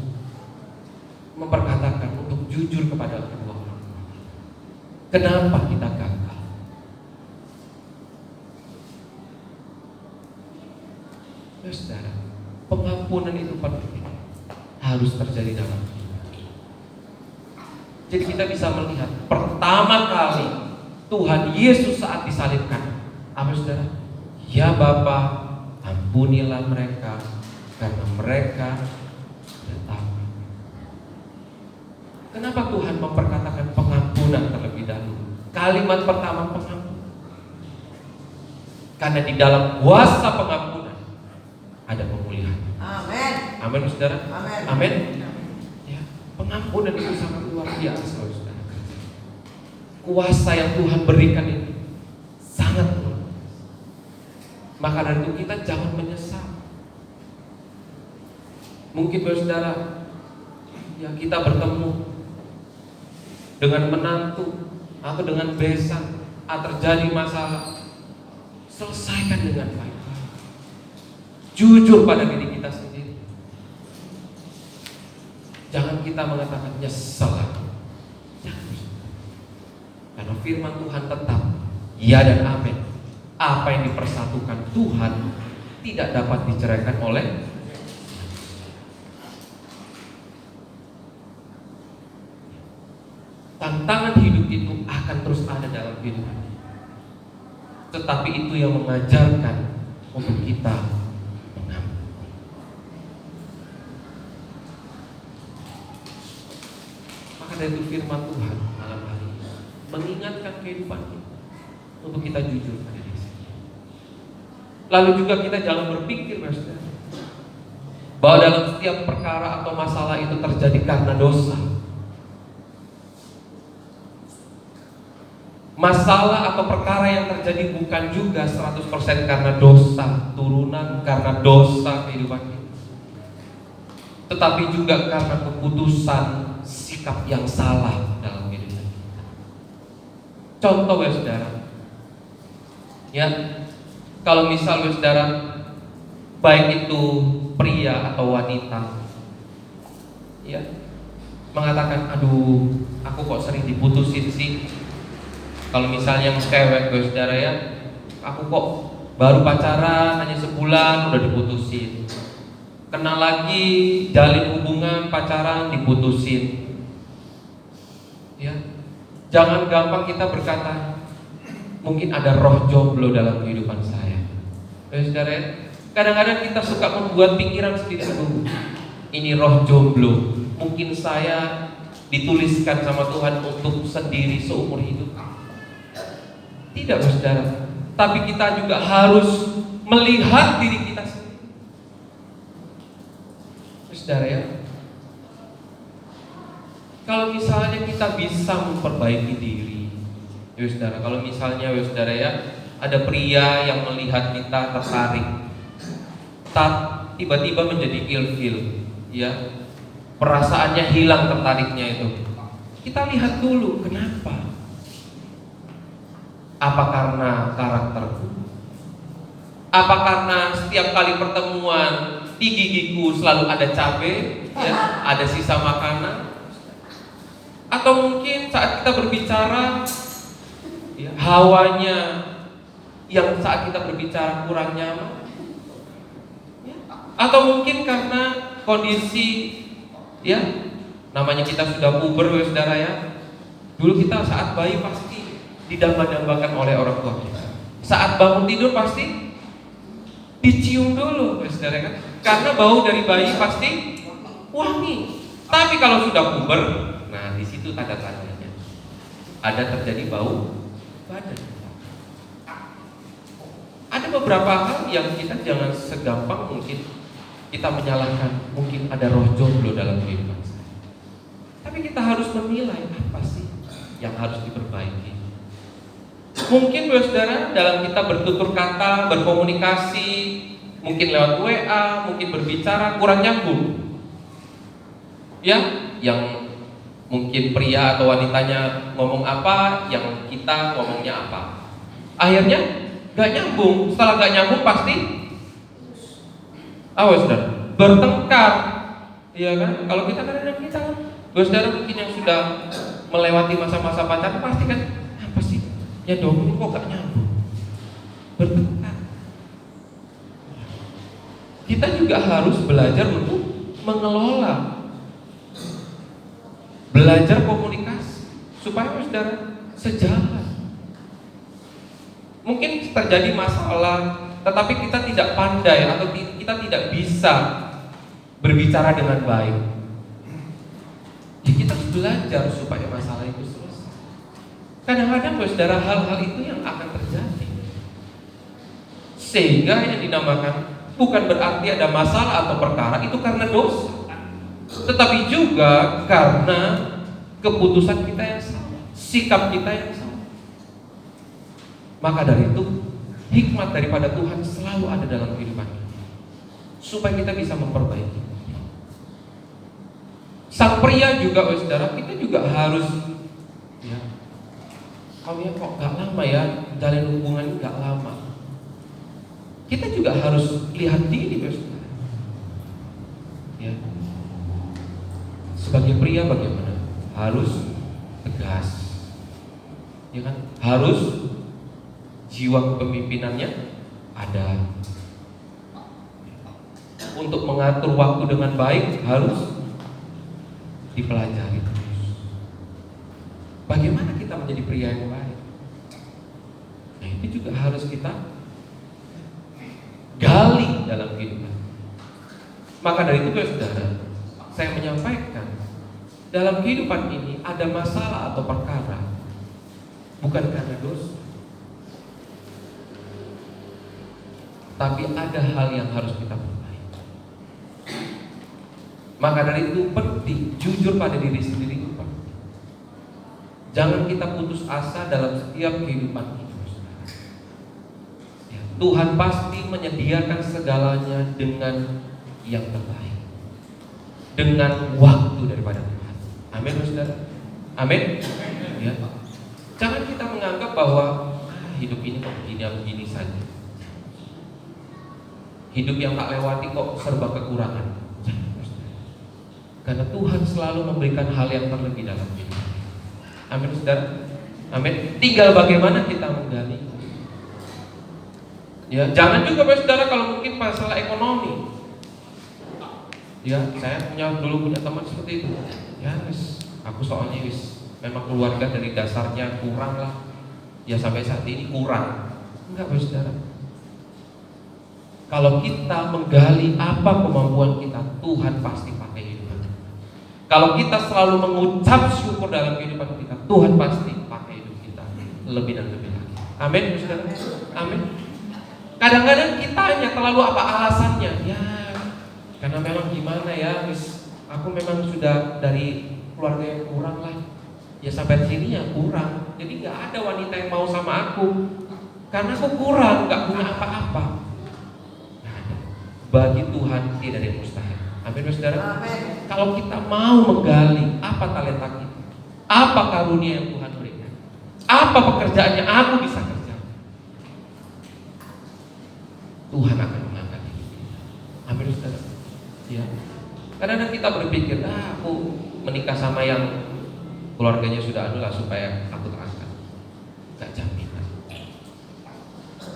memperkatakan untuk jujur kepada kedua orang. Kenapa kita gagal? Ya saudara, pengampunan itu penting, harus terjadi dalam hidup. Jadi kita bisa melihat pertama kali Tuhan Yesus saat disalibkan, apa saudara? Ya Bapa, ampunilah mereka karena mereka tidak tahu. Kenapa Tuhan memperkatakan pengampunan terlebih dahulu? Kalimat pertama pengampunan. Karena di dalam kuasa pengampunan ada pemulihan. Amin. Amin, saudara. Amin. Amin. Ya, pengampunan itu sangat luar biasa, saudara. Kuasa yang Tuhan berikan ini sangat luar biasa. Maka dari itu kita jangan menyesal. Mungkin saudara, ya kita bertemu dengan menantu atau dengan besan, terjadi masalah, selesaikan dengan baik. Jujur pada diri kita sendiri. Jangan kita mengatakan nyesel. Jangan. Karena firman Tuhan tetap ya dan amin. Apa yang dipersatukan Tuhan tidak dapat diceraikan oleh tantangan hidup itu akan terus ada dalam kehidupan. Tetapi itu yang mengajarkan untuk kita mengampuni. Maka dari itu firman Tuhan malam hari ini mengingatkan kehidupan kita untuk kita jujur pada diri sendiri. Lalu juga kita jangan berpikir bahwa dalam setiap perkara atau masalah itu terjadi karena dosa. Masalah atau perkara yang terjadi bukan juga 100% karena dosa turunan, karena dosa kehidupan kita, tetapi juga karena keputusan sikap yang salah dalam kehidupan kita. Contoh ya saudara, ya kalau misal ya saudara, baik itu pria atau wanita, ya mengatakan, aduh aku kok sering diputusin sih. Kalau misalnya yang cewek saudara ya, aku kok baru pacaran hanya sebulan udah diputusin. Kenal lagi, jalin hubungan, pacaran, diputusin. Ya, jangan gampang kita berkata, mungkin ada roh jomblo dalam kehidupan saya. Saudara ya, kadang-kadang kita suka membuat pikiran sendiri, aduh, ini roh jomblo. Mungkin saya dituliskan sama Tuhan untuk sendiri seumur hidup. Tidak saudara, tapi kita juga harus melihat diri kita sendiri. Saudara ya, kalau misalnya kita bisa memperbaiki diri, ya saudara, kalau misalnya ya saudara ya, ada pria yang melihat kita tertarik, tiba-tiba menjadi ilfil, ya, perasaannya hilang tertariknya itu. Kita lihat dulu kenapa. Apa karena karakterku? Apa karena setiap kali pertemuan di gigiku selalu ada cabai, ya, ada sisa makanan? Atau mungkin saat kita berbicara, ya, hawanya yang saat kita berbicara kurang nyaman? Ya. Atau mungkin karena kondisi, ya, namanya kita sudah puber, ya, saudara ya. Dulu kita saat bayi pasti didamba-dambakan oleh orang tua kita. Saat bangun tidur pasti dicium dulu, saudara kan? Karena bau dari bayi pasti wangi. Tapi kalau sudah puber, nah di situ tanda-tandanya ada terjadi bau badan. Ada beberapa hal yang kita jangan segampang mungkin kita menyalahkan, mungkin ada roh jomblo dalam kehidupan saya. Tapi kita harus menilai apa sih yang harus diperbaiki. Mungkin saudara dalam kita bertutur kata, berkomunikasi, mungkin lewat WA, mungkin berbicara kurang nyambung. Ya, yang mungkin pria atau wanitanya ngomong apa, yang kita ngomongnya apa. Akhirnya gak nyambung. Setelah gak nyambung pasti awas dan bertengkar. Iya kan? Kalau kita kadang-kadang kita saudara mungkin yang sudah melewati masa-masa pacaran pasti kan apa sih? Ya dong, ini kok gak nyambung. Bertengkar. Kita juga harus belajar untuk mengelola, belajar komunikasi supaya saudara sejalan. Mungkin terjadi masalah, tetapi kita tidak pandai atau kita tidak bisa berbicara dengan baik. Ya kita harus belajar supaya masalah itu selesai. Kadang-kadang saudara hal-hal itu yang akan terjadi, sehingga yang dinamakan bukan berarti ada masalah atau perkara itu karena dosa, tetapi juga karena keputusan kita yang salah, sikap kita yang salah. Maka dari itu hikmat daripada Tuhan selalu ada dalam kehidupan kita, supaya kita bisa memperbaiki. Sang pria juga, saudara, kita juga harus ya, kalau ya kok gak lama ya, jalin hubungan ini gak lama. Kita juga harus lihat diri, saudara. Ya. Sebagai pria bagaimana? Harus tegas, ya kan? Harus jiwa kepemimpinannya ada. Untuk mengatur waktu dengan baik harus dipelajari terus. Bagaimana kita menjadi pria yang baik? Nah, itu juga harus kita gali dalam kehidupan. Maka dari itu, saudara, saya menyampaikan dalam kehidupan ini ada masalah atau perkara bukan karena dosa, tapi ada hal yang harus kita perbaiki. Maka dari itu penting jujur pada diri sendiri itu penting. Jangan kita putus asa dalam setiap kehidupan kita. Ya, Tuhan pasti menyediakan segalanya dengan yang terbaik, dengan waktu daripada Tuhan. Amin, saudara. Amin. Ya. Jangan kita menganggap bahwa hidup ini kok begini saja. Hidup yang tak lewati kok serba kekurangan. Karena Tuhan selalu memberikan hal yang terlebih dalam hidup. Amin, saudara. Amin. Tinggal bagaimana kita menggali. Ya, jangan juga saudara kalau mungkin masalah ekonomi. Ya, saya dulu punya teman seperti itu. Ya, aku soalnya memang keluarga dari dasarnya kurang lah. Ya sampai saat ini kurang. Enggak, saudara. Kalau kita menggali apa kemampuan kita, Tuhan pasti pakai hidup. Kalau kita selalu mengucap syukur dalam kehidupan kita, Tuhan pasti pakai hidup kita lebih dan lebih lagi. Amin, saudara. Amin. Kadang-kadang kita hanya terlalu apa alasannya? Ya, karena memang gimana ya, aku memang sudah dari keluarga yang kurang lah. Ya sampai sini ya kurang. Jadi nggak ada wanita yang mau sama aku karena aku kurang, nggak punya apa-apa. Bagi Tuhan tidak ada yang mustahil. Amin, saudara. Amin. Kalau kita mau menggali apa talenta kita, apa karunia yang Tuhan berikan, apa pekerjaan yang aku bisa kerja, Tuhan akan mengangkat kita. Amin, saudara. Ya. Kadang-kadang kita berpikir, aku menikah sama yang keluarganya sudah anu lah supaya aku terangkat. Gak jaminan.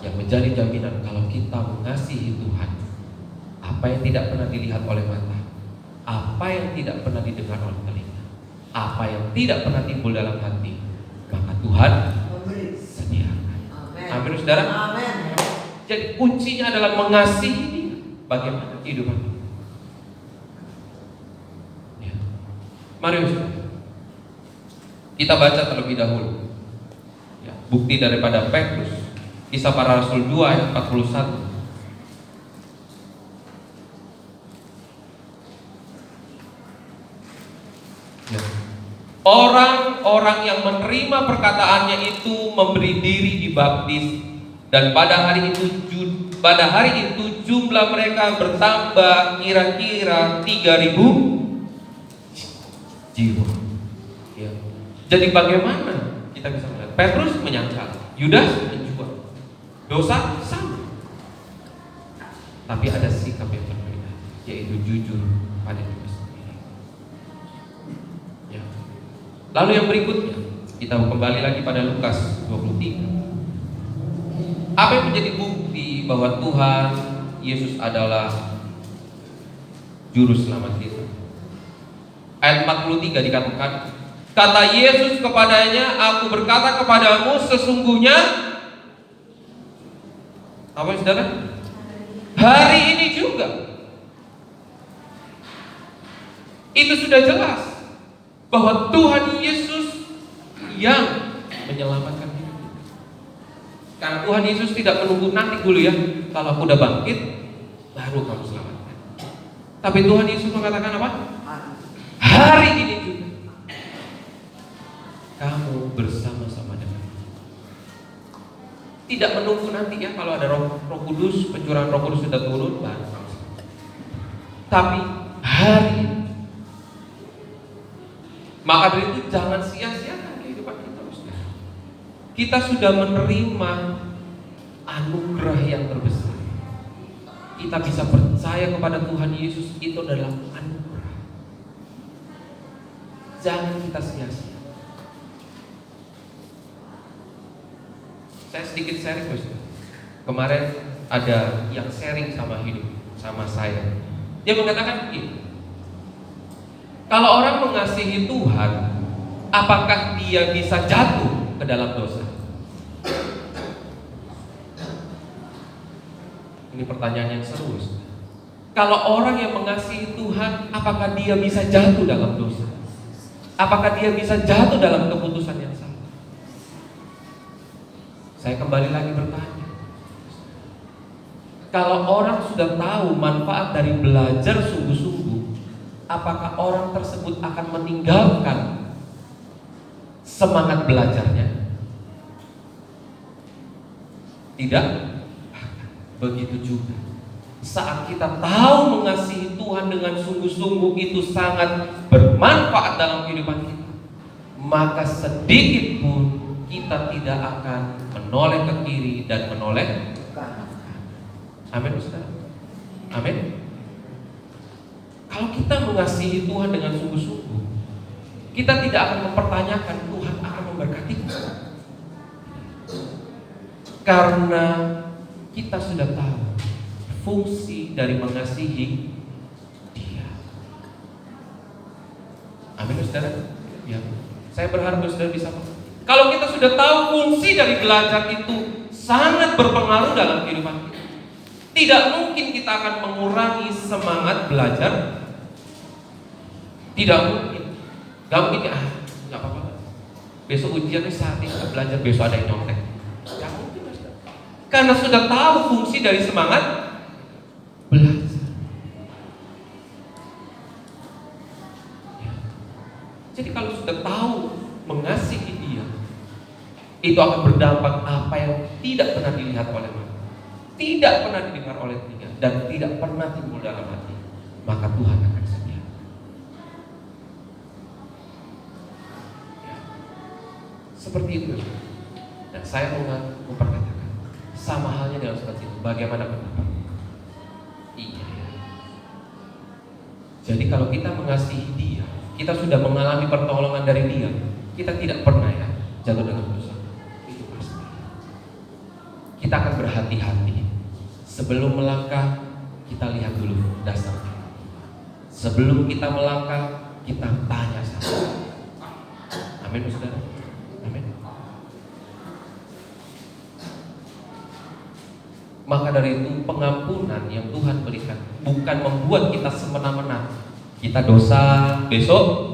Yang menjadi jaminan kalau kita mengasihi Tuhan, apa yang tidak pernah dilihat oleh mata, apa yang tidak pernah didengar oleh telinga, apa yang tidak pernah timbul dalam hati, maka Tuhan sediakan. Amin, saudara. Amin. Jadi kuncinya adalah mengasihi Dia. Bagaimana kehidupan kita? Ya. Mari saudara, kita baca terlebih dahulu ya, bukti daripada Petrus, Kisah Para Rasul 2 ayat 41. Orang-orang yang menerima perkataannya itu memberi diri dibaptis, dan pada hari itu jumlah mereka bertambah kira-kira 3.000 jiwa. jiwa. Ya. Jadi bagaimana kita bisa melihat? Petrus menyangkal, Yudas menjual. Dosa sama. Tapi ada sikap yang berbeda, yaitu jujur pada diri sendiri. Ya. Lalu yang berikutnya, kita kembali lagi pada Lukas 23. Apa yang menjadi bukti bahwa Tuhan Yesus adalah juru selamat kita? Ayat 43 dikatakan, kata Yesus kepadanya, aku berkata kepadamu sesungguhnya, apa saudara? Hari ini juga. Itu sudah jelas bahwa Tuhan Yesus yang menyelamatkan hidup kita. Karena Tuhan Yesus tidak menunggu nanti dulu ya, kalau aku udah bangkit baru kamu selamatkan. Tapi Tuhan Yesus mengatakan apa? Hari ini juga kamu bersama-sama dengan aku. Tidak menunggu nanti ya, kalau ada Roh Kudus, pencurahan Roh Kudus sudah turun baru kamu selamatkan. Tapi hari ini. Maka dari itu jangan sia-siakan kehidupan kita. Kita sudah menerima anugerah yang terbesar. Kita bisa percaya kepada Tuhan Yesus, itu adalah anugerah. Jangan kita sia-sia. Saya sedikit sharing, Bos. Kemarin ada yang sharing sama saya. Dia mengatakan begini, kalau orang mengasihi Tuhan, apakah dia bisa jatuh ke dalam dosa? Ini pertanyaan yang seru. Kalau orang yang mengasihi Tuhan, apakah dia bisa jatuh dalam dosa? Apakah dia bisa jatuh dalam keputusan yang salah? Saya kembali lagi bertanya. Kalau orang sudah tahu manfaat dari belajar sungguh-sungguh, apakah orang tersebut akan meninggalkan semangat belajarnya? Tidak. Begitu juga saat kita tahu mengasihi Tuhan dengan sungguh-sungguh, itu sangat bermanfaat dalam kehidupan kita, maka sedikit pun kita tidak akan menoleh ke kiri dan menoleh ke kanan. Amin, saudara. Amin. Kalau kita mengasihi Tuhan dengan sungguh-sungguh, kita tidak akan mempertanyakan Tuhan akan memberkati kita, karena kita sudah tahu fungsi dari mengasihi Dia. Amin, saudara. Ya, saya berharap saudara bisa. Kalau kita sudah tahu fungsi dari belajar itu sangat berpengaruh dalam kehidupan kita, tidak mungkin kita akan mengurangi semangat belajar. Tidak mungkin. Gak mungkin gak apa-apa. Besok ujiannya saat ini kita belajar, besok ada yang nyontek. Gak mungkin. Karena sudah tahu fungsi dari semangat belajar. Ya. Jadi kalau sudah tahu mengasihi Dia, itu akan berdampak apa yang tidak pernah dilihat oleh mata, tidak pernah didengar oleh telinga, dan tidak pernah timbul dalam hati. Maka Tuhan akan setia. Ya. Seperti itu. Dan saya memperkatakan, sama halnya dengan seperti itu. Bagaimana pendapat? Iya. Jadi kalau kita mengasihi Dia, kita sudah mengalami pertolongan dari Dia, kita tidak pernah ya jatuh dalam dosa. Itu pasti. Kita akan berhati-hati. Sebelum melangkah, kita lihat dulu dasarnya. Sebelum kita melangkah, kita tanya sama. Amin, saudara. Amin. Maka dari itu pengampunan yang Tuhan berikan bukan membuat kita semena-mena. Kita dosa, besok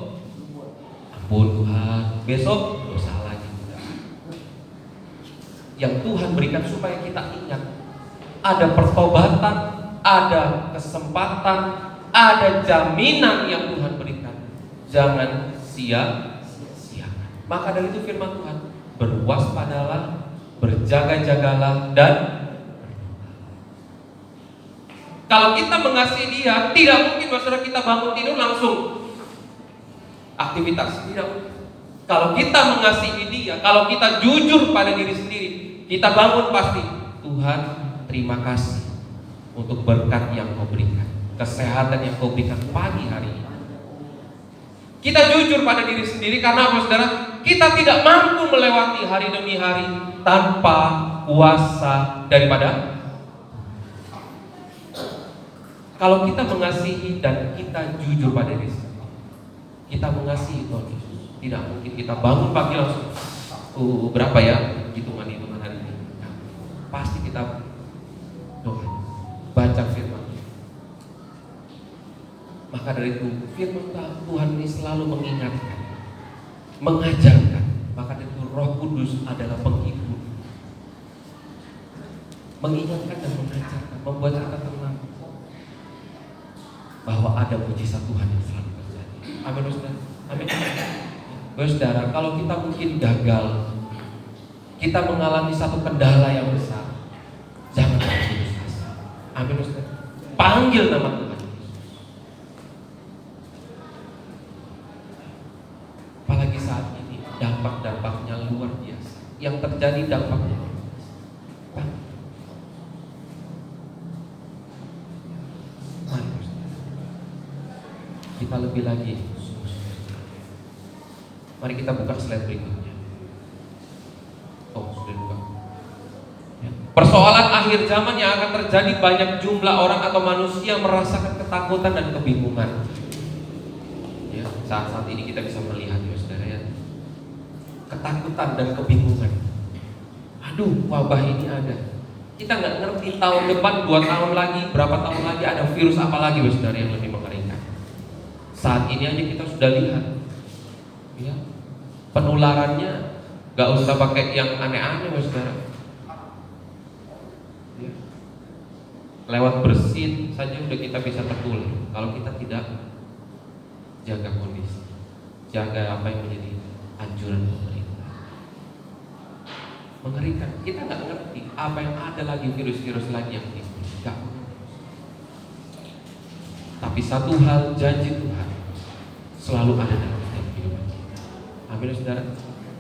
ampun Tuhan, besok dosa lagi. Yang Tuhan berikan supaya kita ingat ada pertobatan, ada kesempatan, ada jaminan yang Tuhan berikan. Jangan sia-siakan. Maka dari itu firman Tuhan, berwaspadalah, berjaga-jagalah, dan kalau kita mengasihi Dia, tidak mungkin masalah kita bangun tidur langsung aktivitas. Tidak. Kalau kita mengasihi Dia, kalau kita jujur pada diri sendiri, kita bangun pasti, Tuhan, terima kasih untuk berkat yang Kau berikan, kesehatan yang Kau berikan pagi hari ini. Kita jujur pada diri sendiri karena apa, saudara? Kita tidak mampu melewati hari demi hari tanpa kuasa daripada. Kalau kita mengasihi dan kita jujur pada diri sendiri, kita mengasihi Tuhan Yesus, tidak mungkin kita bangun pagi langsung berapa ya hitungan hari ini. Pasti kita doa, baca firman. Maka dari itu firman Tuhan ini selalu mengingatkan, mengajarkan. Maka dari itu Roh Kudus adalah penghibur, mengingatkan dan mengajarkan, membuat kita tenang bahwa ada mujizat Tuhan yang selalu terjadi. Amin, saudara. Amin. Saudara, kalau kita mungkin gagal, kita mengalami satu kendala yang besar, jangan putus asa. Amin, saudara. Panggil nama Tuhan. Apalagi saat ini dampak-dampaknya luar biasa. Yang terjadi dampaknya luar biasa. Mari kita lebih lagi. Mari kita buka slide berikutnya. Oh, sudah buka. Ya. Persoalan akhir zaman yang akan terjadi, banyak jumlah orang atau manusia merasakan ketakutan dan kebingungan. Ya, saat ini kita bisa melihat, ya saudara, ya, ketakutan dan kebingungan. Aduh, wabah ini ada. Kita nggak ngerti tahun depan, 2 tahun lagi, berapa tahun lagi ada virus apa lagi, ya saudara, yang lebih mengerikan. Saat ini aja kita sudah lihat, ya, penularannya nggak usah pakai yang aneh-aneh, ya saudara. Ya. Lewat bersin saja udah kita bisa tertular kalau kita tidak jaga kondisi, jaga apa yang menjadi anjuran pemerintah. Mengerikan. Kita nggak ngerti apa yang ada lagi, virus-virus lagi yang timbul. Tapi satu hal, janji Tuhan selalu ada dalam setiap kehidupan kita. Amin, saudara.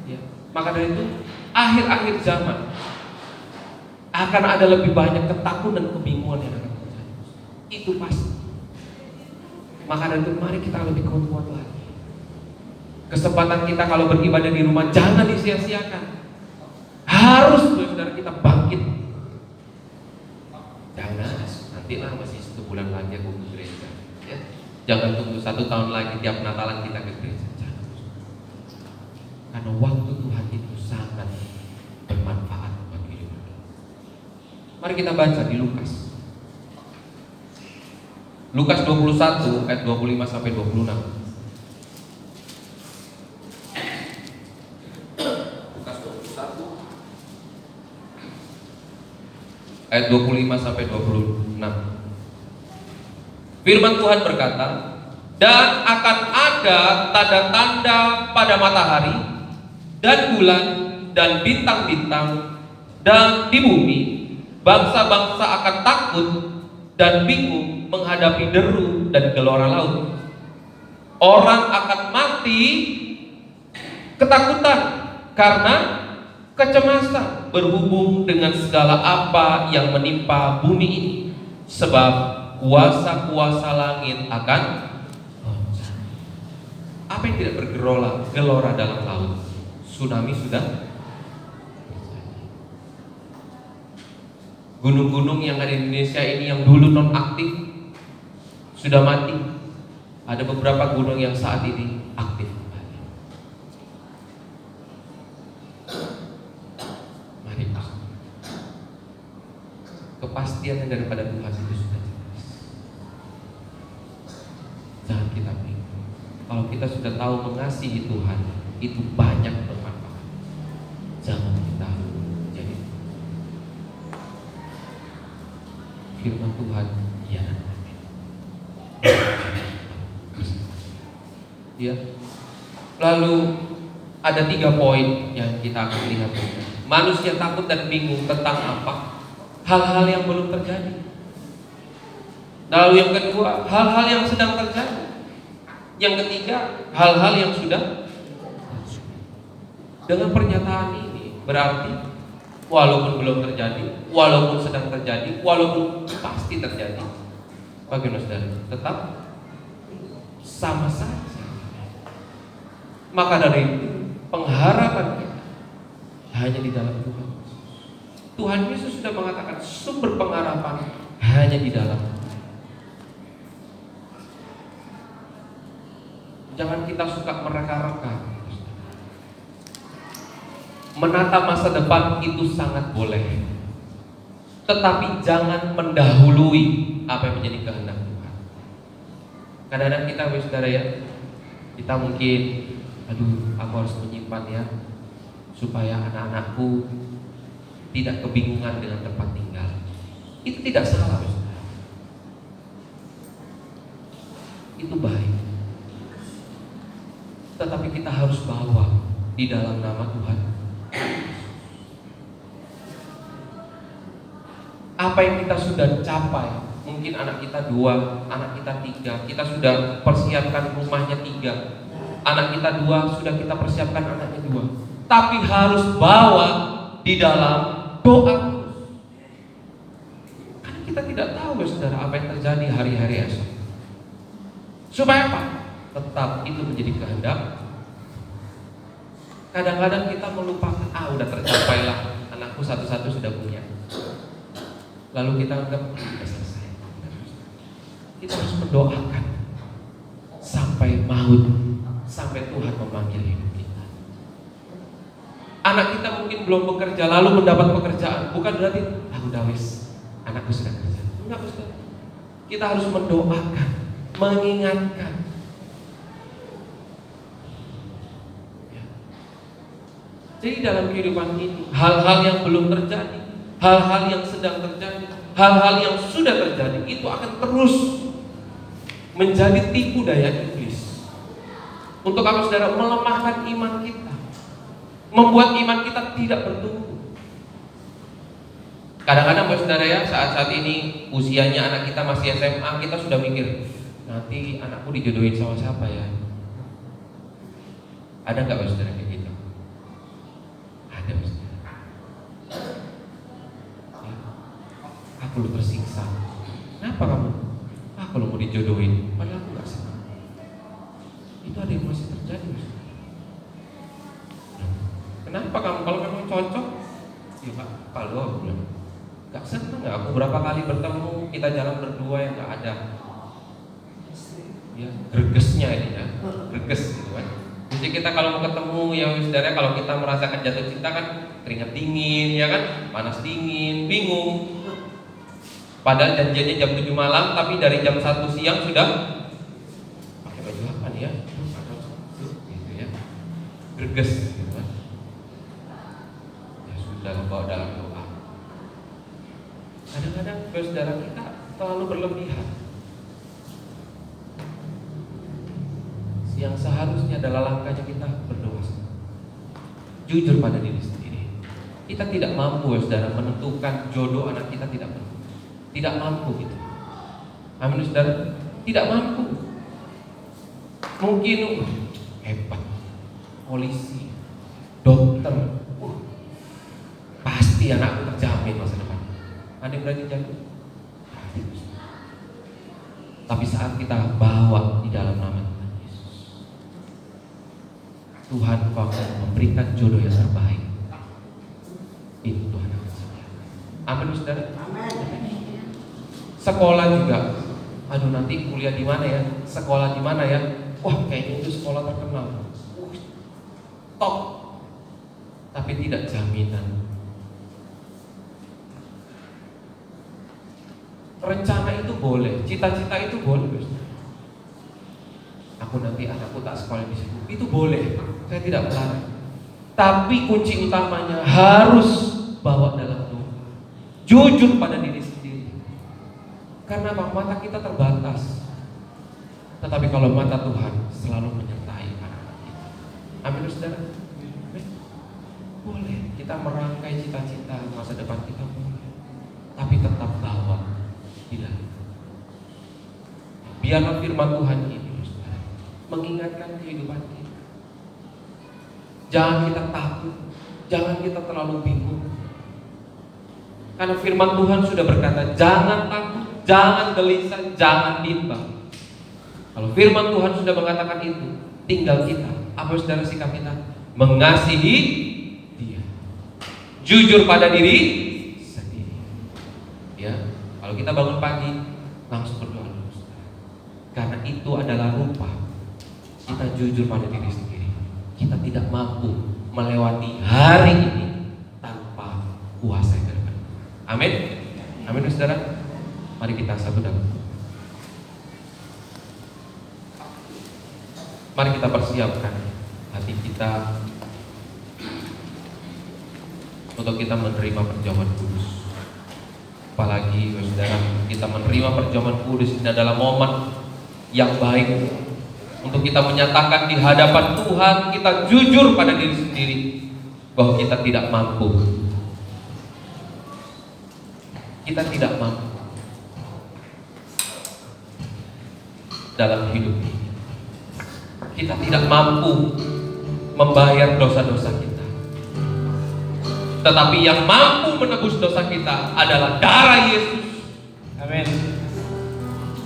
Ya. Maka dari itu, akhir-akhir zaman akan ada lebih banyak ketakutan dan kebingungan yang akan terjadi. Itu pasti. Maka dari itu, mari kita lebih kuat lagi. Kesempatan kita kalau beribadah di rumah jangan disia-siakan. Harus, saudara, kita bangkit. Jangan nantilah masih 1 bulan lagi aku ke gereja. Ya. Jangan tunggu 1 tahun lagi tiap Natalan kita ke gereja. Jangan. Karena waktu Tuhan itu sangat bermanfaat bagi hidup kita. Mari kita baca di Lukas. Lukas 21 ayat 25 sampai 26. Lukas 21 ayat 25 sampai 26. Firman Tuhan berkata, dan akan ada tanda-tanda pada matahari dan bulan dan bintang-bintang, dan di bumi bangsa-bangsa akan takut dan bingung menghadapi deru dan gelora laut. Orang akan mati ketakutan karena kecemasan berhubung dengan segala apa yang menimpa bumi ini, sebab kuasa-kuasa langit akan apa yang tidak bergelora dalam laut. Tsunami sudah, gunung-gunung yang ada di Indonesia ini yang dulu non aktif sudah mati. Ada beberapa gunung yang saat ini aktif. Mari, kepastian daripada Tuhan itu sudah jelas. Jangan kita bingung. Kalau kita sudah tahu mengasihi Tuhan, itu banyak bermanfaat. Jangan kita jadi firman Tuhan, ya. Ya. Lalu ada 3 poin yang kita akan lihat. Manusia takut dan bingung tentang apa? Hal-hal yang belum terjadi. Lalu yang kedua, hal-hal yang sedang terjadi. Yang ketiga, hal-hal yang sudah. Dengan pernyataan ini berarti walaupun belum terjadi, walaupun sedang terjadi, walaupun pasti terjadi, bagaimana saudara? Tetap sama saja. Maka dari itu pengharapan kita hanya di dalam Tuhan. Tuhan Yesus sudah mengatakan sumber pengharapan hanya di dalam. Jangan kita suka mereka-reka. Menata masa depan itu sangat boleh, tetapi jangan mendahului apa yang menjadi kehendak Tuhan. Kadang-kadang kita, saudara ya, kita mungkin, aduh, aku harus menyimpan ya, supaya anak-anakku tidak kebingungan dengan tempat tinggal. Itu tidak salah, saudara. Itu baik. Tetapi kita harus bawa di dalam nama Tuhan. Apa yang kita sudah capai, mungkin anak kita 2, anak kita 3, kita sudah persiapkan rumahnya 3, anak kita 2, sudah kita persiapkan anaknya 2. Tapi harus bawa di dalam doa. Karena kita tidak tahu, saudara, apa yang terjadi hari-hari esok. Supaya apa? Tetap itu menjadi kehendak. Kadang-kadang kita melupakan, udah tercapai lah, anakku satu-satu sudah punya. Lalu kita anggap sudah selesai. Kita harus mendoakan sampai maut, sampai Tuhan memanggil hidup kita. Anak kita mungkin belum bekerja, lalu mendapat pekerjaan, bukan berarti udah wis, anakku sudah kerja. Enggak, Ustaz. Kita harus mendoakan, mengingatkan. Jadi dalam kehidupan ini, hal-hal yang belum terjadi, hal-hal yang sedang terjadi, hal-hal yang sudah terjadi, itu akan terus menjadi tipu daya iblis. Untuk apa, saudara? Melemahkan iman kita, membuat iman kita tidak bertumbuh. Kadang-kadang, saudara ya, saat-saat ini usianya anak kita masih SMA, kita sudah mikir, nanti anakku dijodohin sama siapa ya? Ada nggak, saudara, kayak gitu? Ada, saudara. Ya. Aku lu tersiksa. Kenapa kamu? Kalau mau dijodohin, padahal aku nggak senang. Itu ada yang masih terjadi, saudara. Kenapa kamu? Kalau memang cocok, ya Pak, kalau aku bilang nggak senang, nggak. Aku berapa kali bertemu, kita jalan berdua yang nggak ada. Ya, gregesnya ini ya, greges gitu kan. Jadi kita kalau mau ketemu ya saudara, kalau kita merasakan jatuh cinta kan keringat dingin ya kan, panas dingin, bingung. Padahal janjiannya jam 7 malam, tapi dari jam 1 siang sudah pakai baju apa nih ya? Gitu ya. Greges gitu kan. Ya sudah, bawa dalam doa. Kadang-kadang saudara kita terlalu berlebihan. Yang seharusnya adalah langkahnya kita berdoa, jujur pada diri sendiri. Kita tidak mampu, saudara, menentukan jodoh anak kita, tidak mampu gitu. Amin, saudara, tidak mampu. Mungkin hebat, polisi, dokter, pasti anakku terjamin masa depan. Ada yang berani jago? Tapi saat kita bawa di dalam nama Tuhan, Kau akan memberikan jodoh yang terbaik. Itu Tuhan akan sediakan. Amin, saudara. Sekolah juga. Aduh, nanti kuliah di mana ya? Sekolah di mana ya? Wah, kayaknya itu sekolah terkenal. Top. Tapi tidak jaminan. Rencana itu boleh, cita-cita itu boleh, saudara. Aku nanti anakku tak sekolah di situ. Itu boleh, saya tidak melarang. Tapi kunci utamanya harus bawa dalam doa. Jujur pada diri sendiri. Karena mata kita terbatas. Tetapi kalau mata Tuhan selalu menyertai anak-anak kita. Amin, saudara. Boleh kita merangkai cita-cita masa depan kita, boleh. Tapi tetap bawa di dalam. Biarlah firman Tuhan ini, mengingatkan kehidupan kita. Jangan kita takut, jangan kita terlalu bingung. Karena firman Tuhan sudah berkata, jangan takut, jangan gelisah, jangan bimbang. Kalau firman Tuhan sudah mengatakan itu, tinggal kita, apa saudara sikap kita? Mengasihi Dia, jujur pada diri sendiri. Ya, kalau kita bangun pagi, langsung berdoa dulu, saudara. Karena itu adalah rupa kita jujur pada diri sendiri. Kita tidak mampu melewati hari ini tanpa kuasa yang dari Tuhan. Amin. Amin, saudara. Mari kita satu dalam. Mari kita persiapkan hati kita untuk kita menerima perjamuan kudus. Apalagi saudara, kita menerima perjamuan kudus ini adalah momen yang baik untuk kita menyatakan di hadapan Tuhan, kita jujur pada diri sendiri bahwa kita tidak mampu. Kita tidak mampu dalam hidup ini. Kita tidak mampu membayar dosa-dosa kita. Tetapi yang mampu menebus dosa kita adalah darah Yesus. Amin.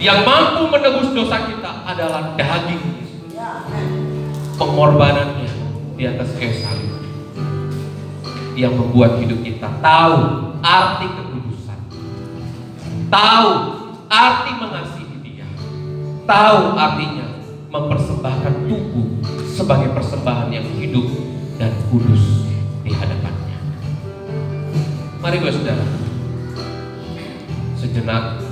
Yang mampu menebus dosa kita adalah daging Yesus. Pengorbanannya di atas kayu salib yang membuat hidup kita tahu arti kekudusan, tahu arti mengasihi Dia, tahu artinya mempersembahkan tubuh sebagai persembahan yang hidup dan kudus di hadapannya. Mari saudara, sejenak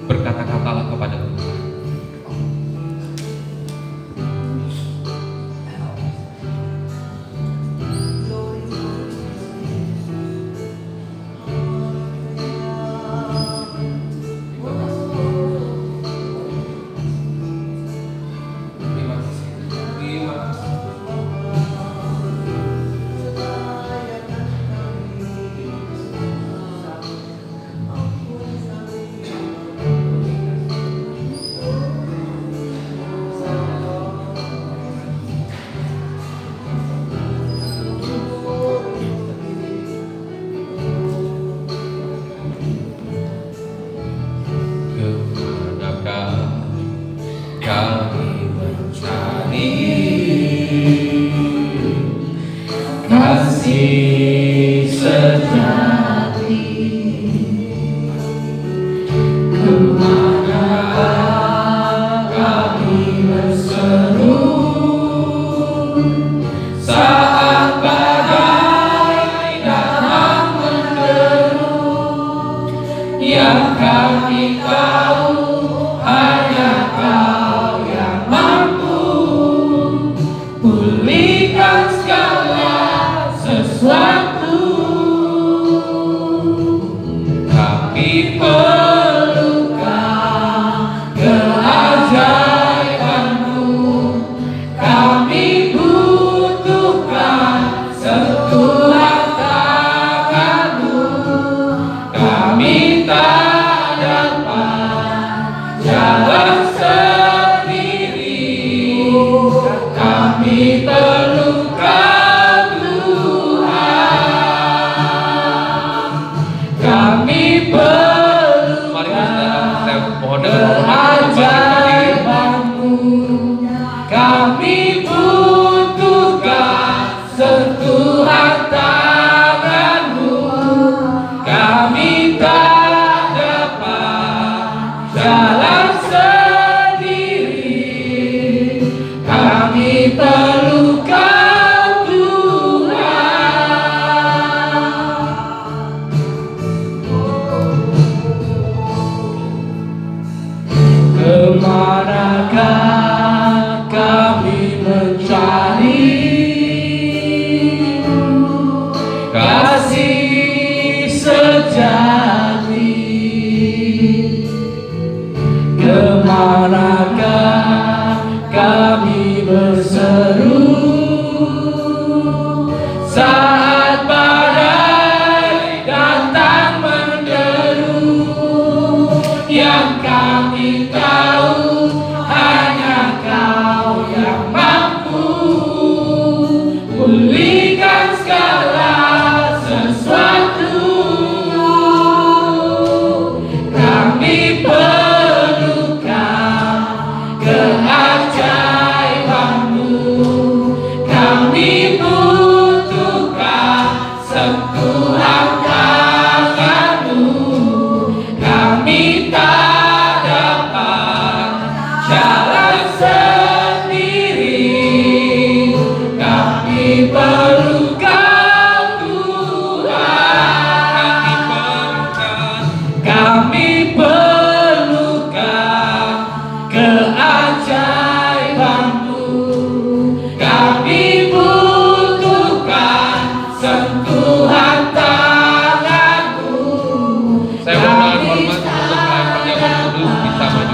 berkata-katalah kepada Tuhan.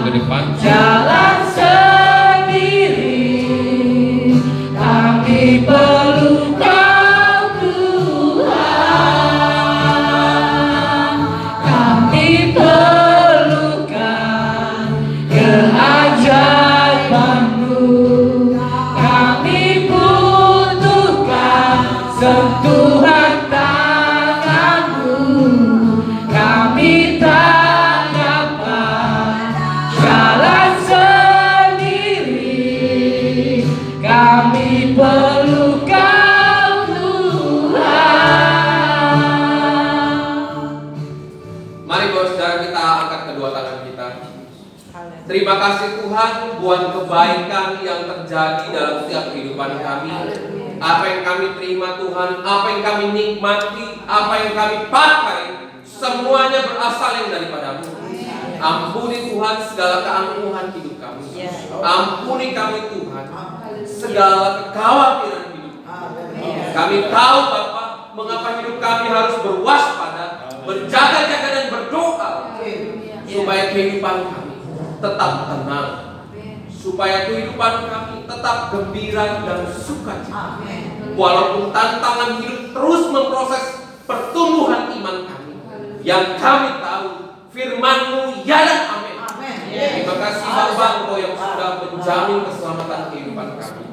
ke depan. jalan sendiri, kami perlu Kau Tuhan, kami perlukan keajaiban-Mu, kami butuhkan sentuhan tangan-Mu, kami tak dapat jalan sendiri, kami perlu Kau Tuhan. Mari saudara kita angkat kedua tangan kita. Terima kasih Tuhan buat kebaikan yang terjadi dalam setiap kehidupan kami. Apa yang kami terima Tuhan, apa yang kami nikmati, apa yang kami pakai, semuanya berasal yang daripada-Mu. Ampuni Tuhan segala keangkuhan hidup kami. Ampuni kami Tuhan segala kekhawatiran hidup kami. Kami tahu Bapa, mengapa hidup kami harus berwaspada, berjaga-jaga dan berdoa supaya kehidupan kami tetap tenang, supaya kehidupan kami tetap gembira dan sukacita. Walaupun tantangan hidup terus memproses pertumbuhan iman kami, yang kami tahu firman-Mu ya dan amin. Terima kasih Bapa, Engkau yang sudah menjamin keselamatan kehidupan kami.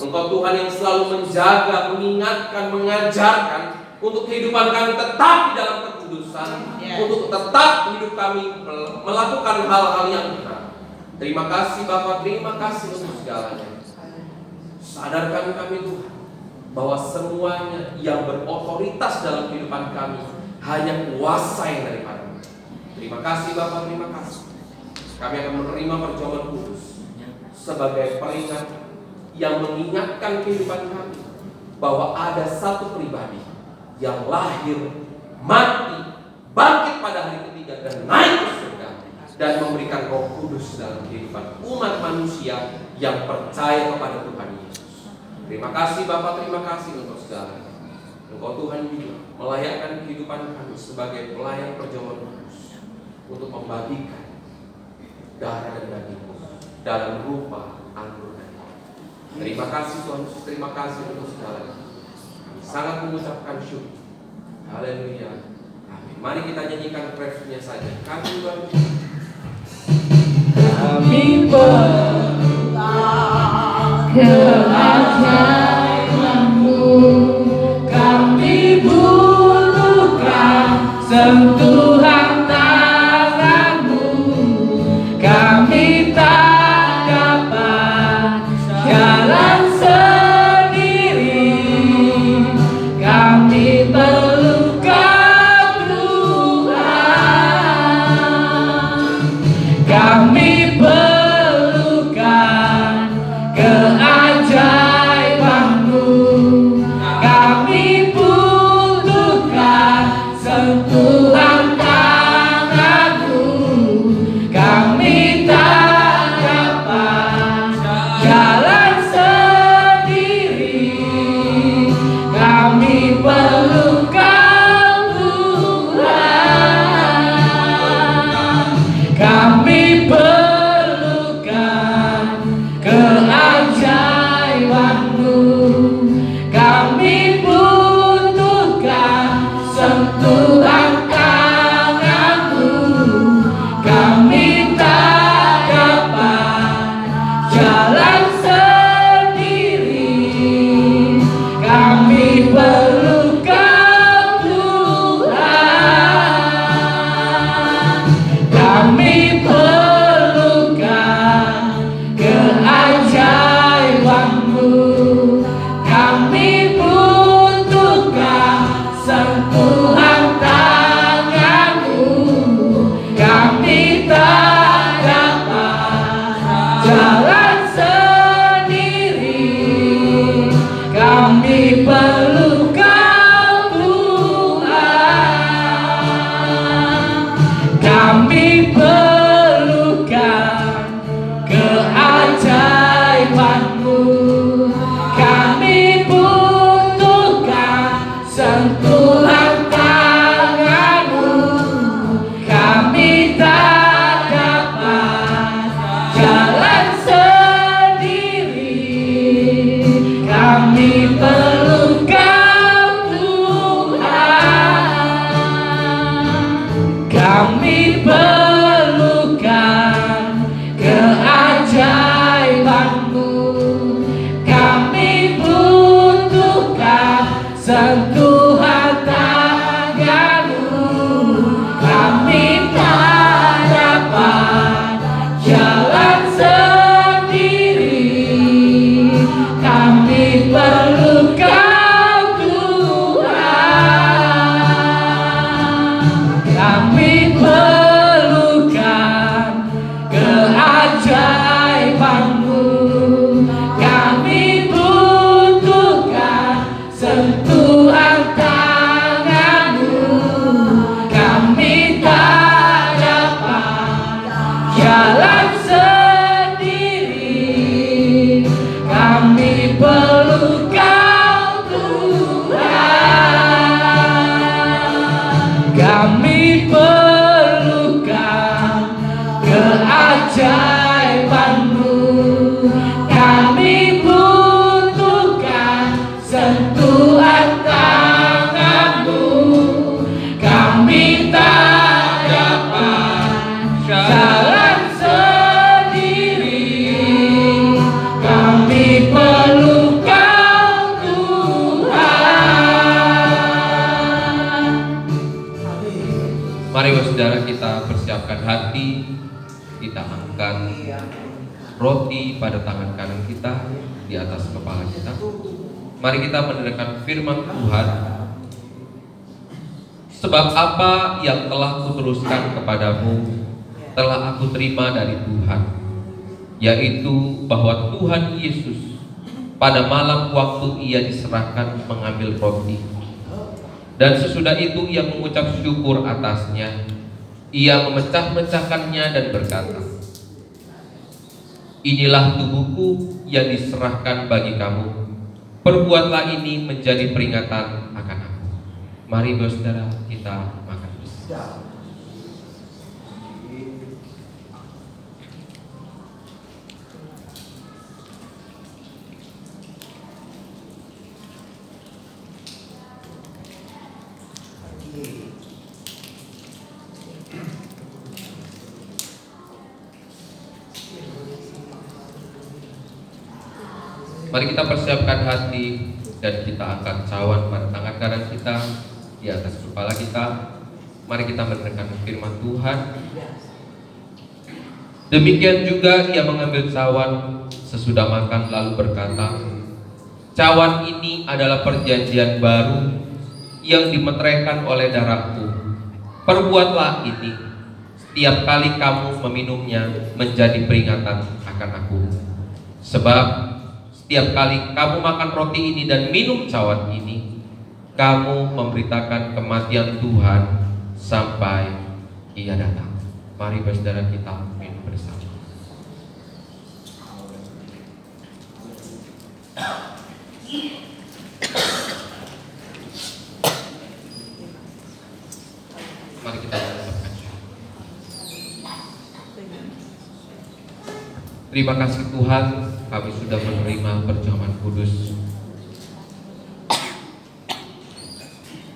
Engkau Tuhan yang selalu menjaga, mengingatkan, mengajarkan untuk kehidupan kami tetap di dalam kekudusan, untuk tetap hidup kami melakukan hal-hal yang benar. Terima kasih Bapa, terima kasih untuk segalanya. Sadarkan kami Tuhan bahwa semuanya yang berotoritas dalam kehidupan kami hanya kuasa yang daripada-Mu. Terima kasih Bapa, terima kasih. Kami akan menerima perjamuan kudus sebagai peringatan yang mengingatkan kehidupan kami bahwa ada satu pribadi yang lahir, mati, bangkit pada hari ketiga dan naik ke surga dan memberikan Roh Kudus dalam kehidupan umat manusia yang percaya kepada Tuhan Yesus. Terima kasih Bapa, terima kasih untuk segalanya. Engkau Tuhan juga melayakkan kehidupan kami sebagai pelayan perjamuan kudus untuk membagikan darah dan daging-Mu dalam rupa anggur dan air. Terima kasih Tuhan Yesus, terima kasih untuk segalanya. Kami sangat mengucapkan syukur. Haleluya. Amin. Mari kita nyanyikan refnya saja. Kami baru Kami perlu keajaiban-Mu, kami butuhkan sentuhan tangan-Mu, kami tak dapat jalan sendiri, kami perlu Kau Tuhan, kami perlukan keajaiban-Mu, kami butuhkan sentuhan tangan-Mu. perlukan keajaiban-Mu, kami butuhkan sentuhan tangan-Mu, kami tak dapat jalan sendiri, kami perlu Kau Tuhan, kami perlukan keajaiban-Mu, kami butuhkan sentuhan tangan-Mu, kami tak dapat jalan sendiri, kami perlu Kau Tuhan, kami perlukan keajaiban-Mu, kami butuhkan sentuhan tangan-Mu, kami tak dapat jalan sendiri, kami perlu Kau Tuhan. Mari saudara kita persiapkan hati, kita angkat roti pada tangan kanan kita di atas kepala kita. Mari kita mendengarkan firman Tuhan. Sebab apa yang telah kuteruskan kepadamu telah aku terima dari Tuhan, yaitu bahwa Tuhan Yesus pada malam waktu ia diserahkan mengambil roti, dan sesudah itu ia mengucap syukur atasnya, ia memecah-mecahkannya dan berkata, inilah tubuhku yang diserahkan bagi kamu, perbuatlah ini menjadi peringatan akan aku. Mari saudara kita makan bersama. Mari kita persiapkan hati dan kita angkat cawan pada tangan kanan kita di atas kepala kita. Mari kita mendengarkan firman Tuhan. Demikian juga ia mengambil cawan sesudah makan lalu berkata, cawan ini adalah perjanjian baru yang dimeteraikan oleh darahku. Perbuatlah ini setiap kali kamu meminumnya menjadi peringatan akan aku. Sebab setiap kali kamu makan roti ini dan minum cawan ini, kamu memberitakan kematian Tuhan sampai ia datang. Mari saudara kita minum bersama. Mari kita mengucapkan syukur. Terima kasih Tuhan, kami sudah menerima perjamuan kudus.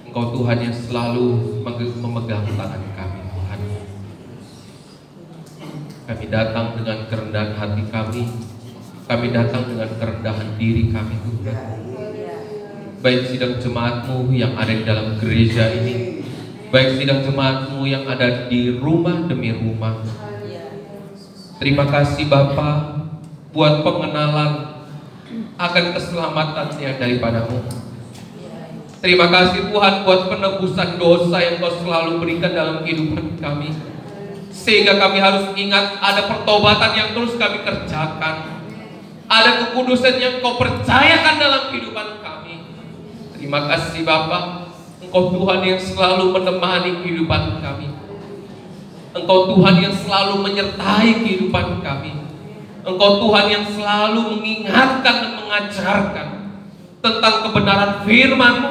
Engkau Tuhan yang selalu memegang tangan kami Tuhan. Kami datang dengan kerendahan hati kami. Kami datang dengan kerendahan diri kami Tuhan. Baik sidang jemaat-Mu yang ada di dalam gereja ini, baik sidang jemaat-Mu yang ada di rumah demi rumah. Terima kasih Bapa buat pengenalan akan keselamatan yang daripada-Mu. Terima kasih Tuhan buat penebusan dosa yang Kau selalu berikan dalam kehidupan kami, sehingga kami harus ingat ada pertobatan yang terus kami kerjakan, ada kekudusan yang Kau percayakan dalam kehidupan kami. Terima kasih Bapa, Engkau Tuhan yang selalu menemani kehidupan kami. Engkau Tuhan yang selalu menyertai kehidupan kami. Engkau Tuhan yang selalu mengingatkan dan mengajarkan tentang kebenaran firman-Mu,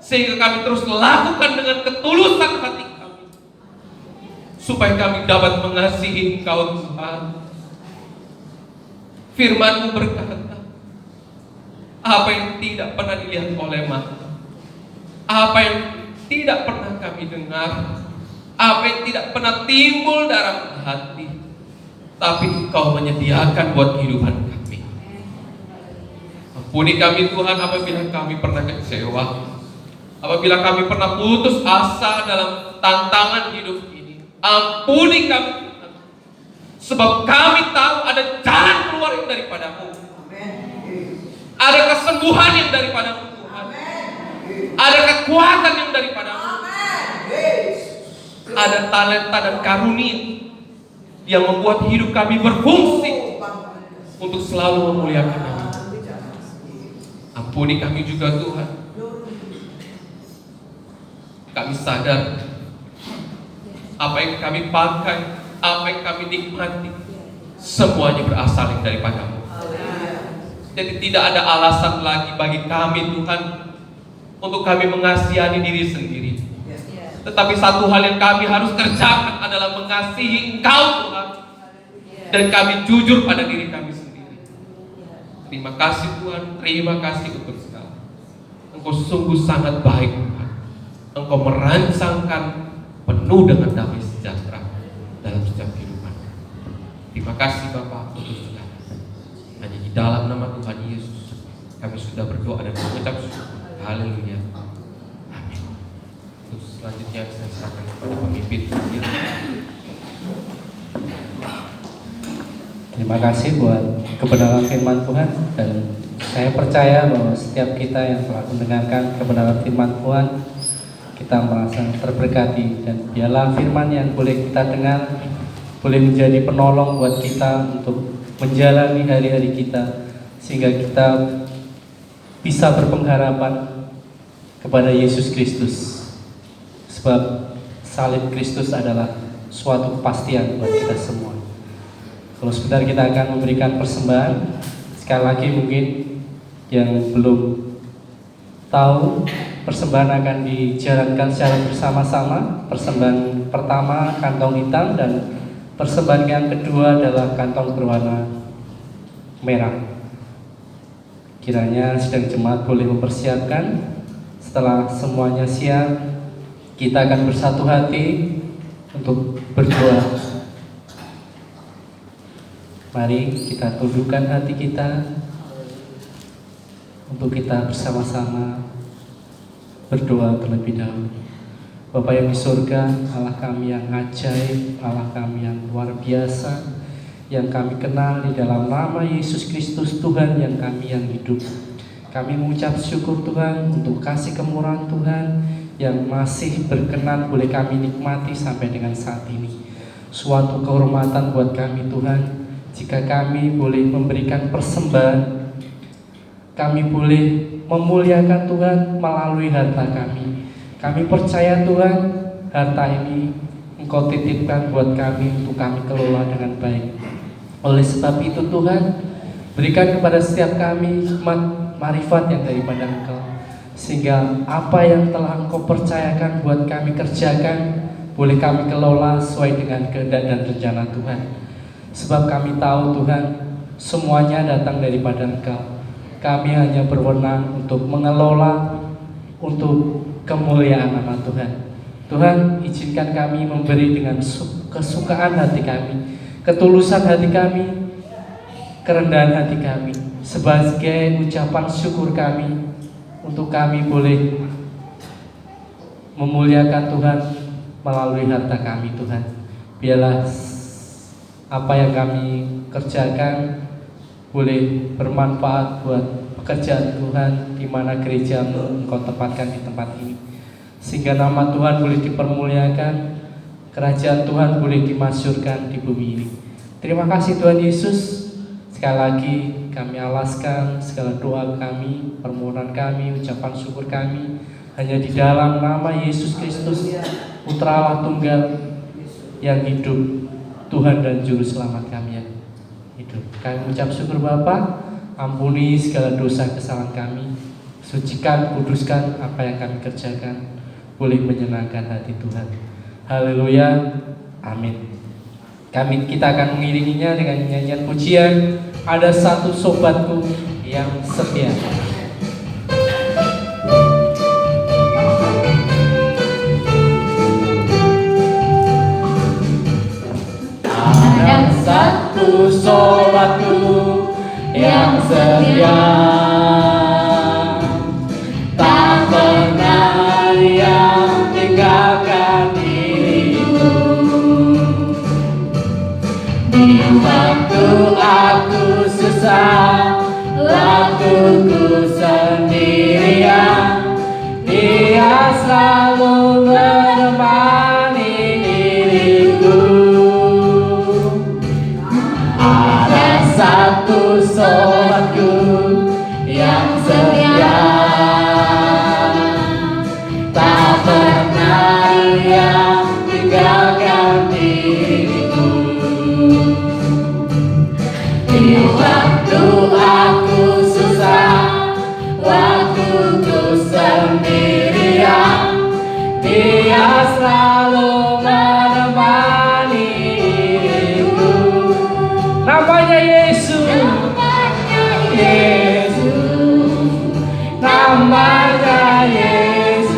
sehingga kami terus lakukan dengan ketulusan hati kami, supaya kami dapat mengasihi Engkau Tuhan. Firman-Mu berkata, apa yang tidak pernah dilihat oleh mata, apa yang tidak pernah kami dengar, apa yang tidak pernah timbul dalam hati, tapi Engkau menyediakan buat kehidupan kami. Ampuni kami Tuhan apabila kami pernah kecewa, apabila kami pernah putus asa dalam tantangan hidup ini. Ampuni kami Tuhan, sebab kami tahu ada jalan keluar yang daripadamu, ada kesembuhan yang daripadamu Tuhan, ada kekuatan yang daripadamu, ada talenta dan karunia yang membuat hidup kami berfungsi untuk selalu memuliakan nama. Ampuni kami juga Tuhan. Kami sadar apa yang kami pakai, apa yang kami nikmati, semuanya berasal yang daripadamu. Jadi tidak ada alasan lagi bagi kami Tuhan untuk kami mengasihani diri sendiri. Tetapi satu hal yang kami harus kerjakan adalah mengasihi Engkau Tuhan, dan kami jujur pada diri kami sendiri. Terima kasih Tuhan, terima kasih untuk segala. Engkau sungguh sangat baik Tuhan. Engkau merancangkan penuh dengan damai sejahtera dalam setiap kehidupan. Terima kasih Bapa untuk segala. Hanya di dalam nama Tuhan Yesus kami sudah berdoa dan mengucap syukur. Haleluya. Amin. Terus selanjutnya saya serahkan kepada pemimpin. Terima kasih buat kebenaran firman Tuhan, dan saya percaya bahwa setiap kita yang telah mendengarkan kebenaran firman Tuhan, kita merasa terberkati, dan biarlah firman yang boleh kita dengar boleh menjadi penolong buat kita untuk menjalani hari-hari kita, sehingga kita bisa berpengharapan kepada Yesus Kristus, sebab salib Kristus adalah suatu kepastian buat kita semua. Kalau sebentar kita akan memberikan persembahan. Sekali lagi mungkin yang belum tahu, persembahan akan dijalankan secara bersama-sama. Persembahan pertama kantong hitam, dan persembahan yang kedua adalah kantong berwarna merah. Kiranya sidang jemaat boleh mempersiapkan. Setelah semuanya siap, kita akan bersatu hati untuk berdoa. Mari kita tundukkan hati kita untuk kita bersama-sama berdoa terlebih dahulu. Bapa yang di surga, Allah kami yang ajaib, Allah kami yang luar biasa, yang kami kenal di dalam nama Yesus Kristus Tuhan yang kami yang hidup. Kami mengucap syukur Tuhan untuk kasih kemurahan Tuhan yang masih berkenan boleh kami nikmati sampai dengan saat ini. Suatu kehormatan buat kami Tuhan, jika kami boleh memberikan persembahan, kami boleh memuliakan Tuhan melalui harta kami. Kami percaya Tuhan, harta ini Engkau titipkan buat kami untuk kami kelola dengan baik. Oleh sebab itu Tuhan, berikan kepada setiap kami hikmat marifat yang daripada Engkau, sehingga apa yang telah Engkau percayakan buat kami kerjakan, boleh kami kelola sesuai dengan kehendak dan rencana Tuhan. Sebab kami tahu Tuhan, semuanya datang daripada Engkau. Kami hanya berwenang untuk mengelola untuk kemuliaan nama Tuhan. Tuhan, izinkan kami memberi dengan kesukaan hati kami, ketulusan hati kami, kerendahan hati kami, sebagai ucapan syukur kami, untuk kami boleh memuliakan Tuhan melalui harta kami Tuhan. Biarlah apa yang kami kerjakan boleh bermanfaat buat pekerjaan Tuhan, di mana gereja-Mu Engkau tempatkan di tempat ini, sehingga nama Tuhan boleh dipermuliakan, kerajaan Tuhan boleh dimasyurkan di bumi ini. Terima kasih Tuhan Yesus. Sekali lagi kami alaskan segala doa kami, permohonan kami, ucapan syukur kami hanya di dalam nama Yesus Kristus, Putra Allah Tunggal yang hidup, Tuhan dan Juru Selamat kami yang hidup. Kami mengucap syukur Bapa, ampuni segala dosa kesalahan kami, sucikan, kuduskan apa yang kami kerjakan, boleh menyenangkan hati Tuhan. Haleluya, amin. Kita akan mengiringinya dengan nyanyian pujian Ada Satu Sobatku Yang Setia. sholatku yang setia. Tak pernah yang tinggalkan diriku. Di waktu aku susah, waktuku sendirian, Dia selalu menemani diriku. Ada satu sholatku yang setia, tak pernah yang tinggalkan diriku. Di waktu aku susah, waktuku sendirian, Dia selalu menemani diriku. Namanya Yesus, Yesus, namanya Yesus,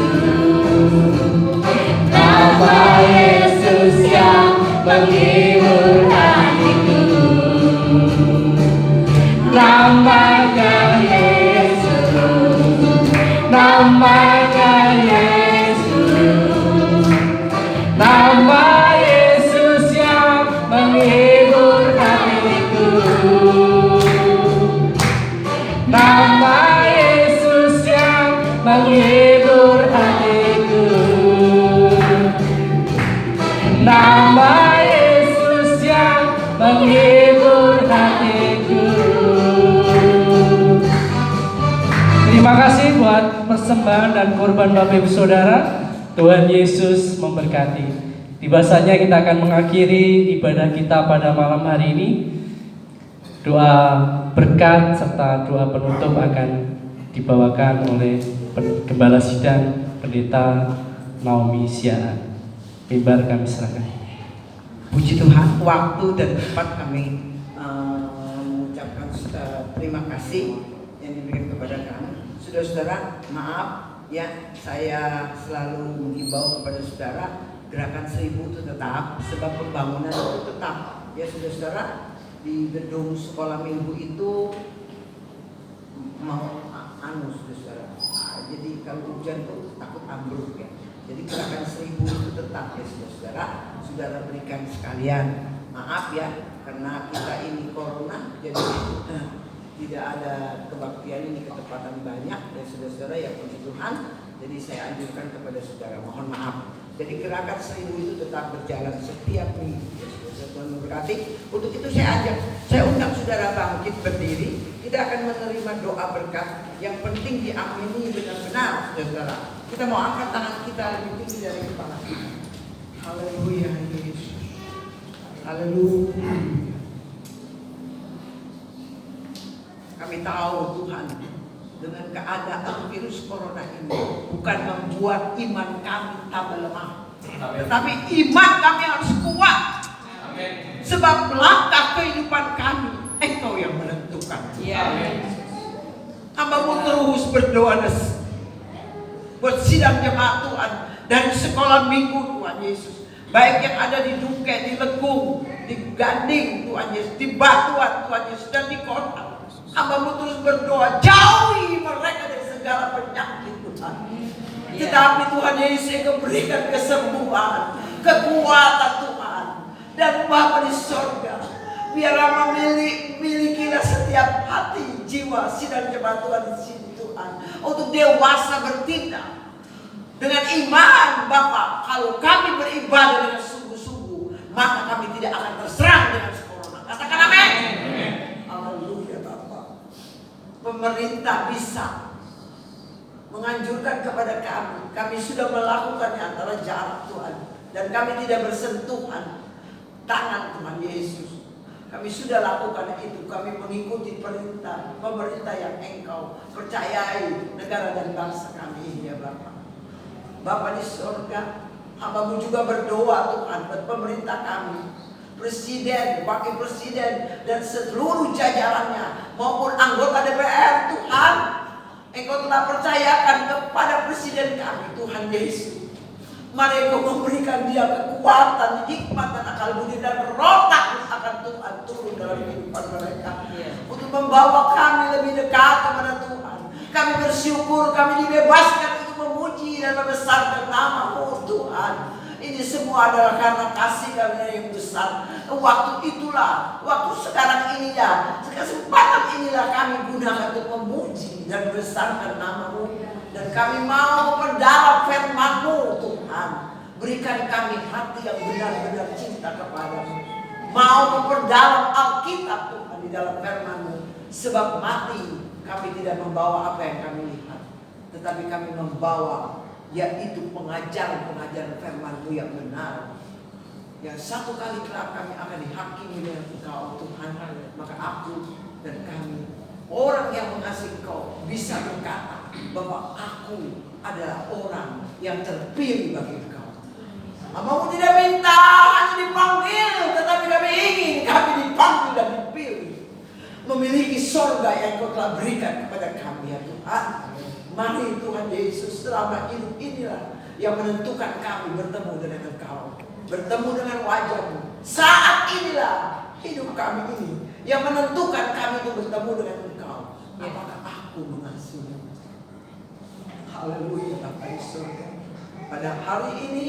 nama Yesus yang menghibur hatiku. Namanya Yesus, namanya Yesus, nama Yesus yang menghibur hatiku. Nama Yesus yang menghibur hatiku. Nama Yesus yang menghibur hatiku. Terima kasih buat persembahan dan korban Bapak Ibu Saudara. Tuhan Yesus memberkati. Tiba saatnya kita akan mengakhiri ibadah kita pada malam hari ini. Doa berkat serta doa penutup akan dibawakan oleh Gembala Sidang Pendeta Naomi Siaran. Mimbar kami serahkan. Puji Tuhan, waktu dan tempat kami mengucapkan terima kasih yang diberikan kepada kami. Saudara-saudara, maaf ya, saya selalu menghimbau kepada saudara, gerakan 1000 itu tetap, sebab pembangunan itu tetap. Ya saudara-saudara, di gedung sekolah minggu itu mau saudara. Jadi kalau hujan tuh takut ambruk ya. Jadi gerakan 1000 itu tetap ya saudara. Saudara berikan sekalian. Maaf ya, karena kita ini corona, jadi tidak ada kebaktian ini, ketepatan banyak ya saudara-saudara ya, puji Tuhan. Jadi saya anjurkan kepada saudara, mohon maaf. Jadi gerakan 1000 itu tetap berjalan setiap minggu ya saudara. Tuhan memberkati. Untuk itu saya undang saudara bangkit berdiri. Kita akan menerima doa berkat. Yang penting diamini benar-benar saudara. Kita mau angkat tangan kita lebih tinggi dari kepala kita. Haleluya Yesus. Haleluya. Kami tahu Tuhan, dengan keadaan virus corona ini bukan membuat iman kami tambah lemah, tetapi iman kami harus kuat. Sebab langkah kehidupan kami Engkau yang menentukan. Hamba-Mu terus berdoa buat sidang jemaat Tuhan dan sekolah minggu Tuhan Yesus, baik yang ada di Duke, di Lekung, di Gading Tuhan Yesus, di Batuan Tuhan Yesus, dan di kota. Hamba-Mu terus berdoa, jauhi mereka dari segala penyakit Tuhan. Tetapi Tuhan Yesus Engkau berikan kesembuhan, kekuatan Tuhan, dan Bapa di sorga, biarlah milikilah setiap hati, jiwa, sidang jemaat Tuhan di sini Tuhan, untuk dewasa bertindak dengan iman Bapa. Kalau kami beribadah dengan sungguh-sungguh, maka kami tidak akan terserang dengan corona. Katakan amin. Haleluya Bapa. Pemerintah bisa menganjurkan kepada kami. Kami sudah melakukannya antara jarak Tuhan, dan kami tidak bersentuhan tangan Tuhan Yesus. Kami sudah lakukan itu. Kami mengikuti perintah pemerintah yang Engkau percayai negara dan bangsa kami ini ya Bapa. Bapa di surga, hamba-Mu juga berdoa Tuhan buat pemerintah kami, presiden, wakil presiden, dan seluruh jajarannya maupun anggota DPR Tuhan. Engkau telah percayakan kepada presiden kami Tuhan Yesus. Mari Engkau memberikan dia kekuatan, hikmat, dan akal budi, dan roh takut akan Tuhan turun dalam hidup membawa kami lebih dekat kepada Tuhan. Kami bersyukur kami dibebaskan untuk memuji dan membesarkan nama-Mu Tuhan. Ini semua adalah karena kasih Kami yang besar. Waktu itulah, waktu sekarang inilah, kesempatan inilah kami gunakan untuk memuji dan membesarkan nama-Mu. Dan kami mau memperdalam firman-Mu Tuhan. Berikan kami hati yang benar-benar cinta kepada-Mu. Mau memperdalam Alkitab Tuhan di dalam firman-Mu. Sebab mati kami tidak membawa apa yang kami lihat, tetapi kami membawa yaitu pengajaran-pengajaran firman-Mu yang benar. Yang satu kali kelak kami akan dihakimi dengan Engkau Tuhan. Maka aku dan kami, orang yang mengasihi Engkau, bisa berkata bahwa aku adalah orang yang terpilih bagi Engkau. Hamba-Mu tidak minta hanya dipanggil, tetapi kami ingin kami dipanggil dan dipilih. Memiliki sorga yang Kau telah berikan kepada kami ya Tuhan. Mari Tuhan Yesus, selama hidup inilah yang menentukan kami bertemu dengan Engkau, bertemu dengan wajah-Mu. Saat inilah hidup kami ini yang menentukan kami untuk bertemu dengan Engkau. Apakah aku mengasihi-Mu? Haleluya Bapa di surga. Pada hari ini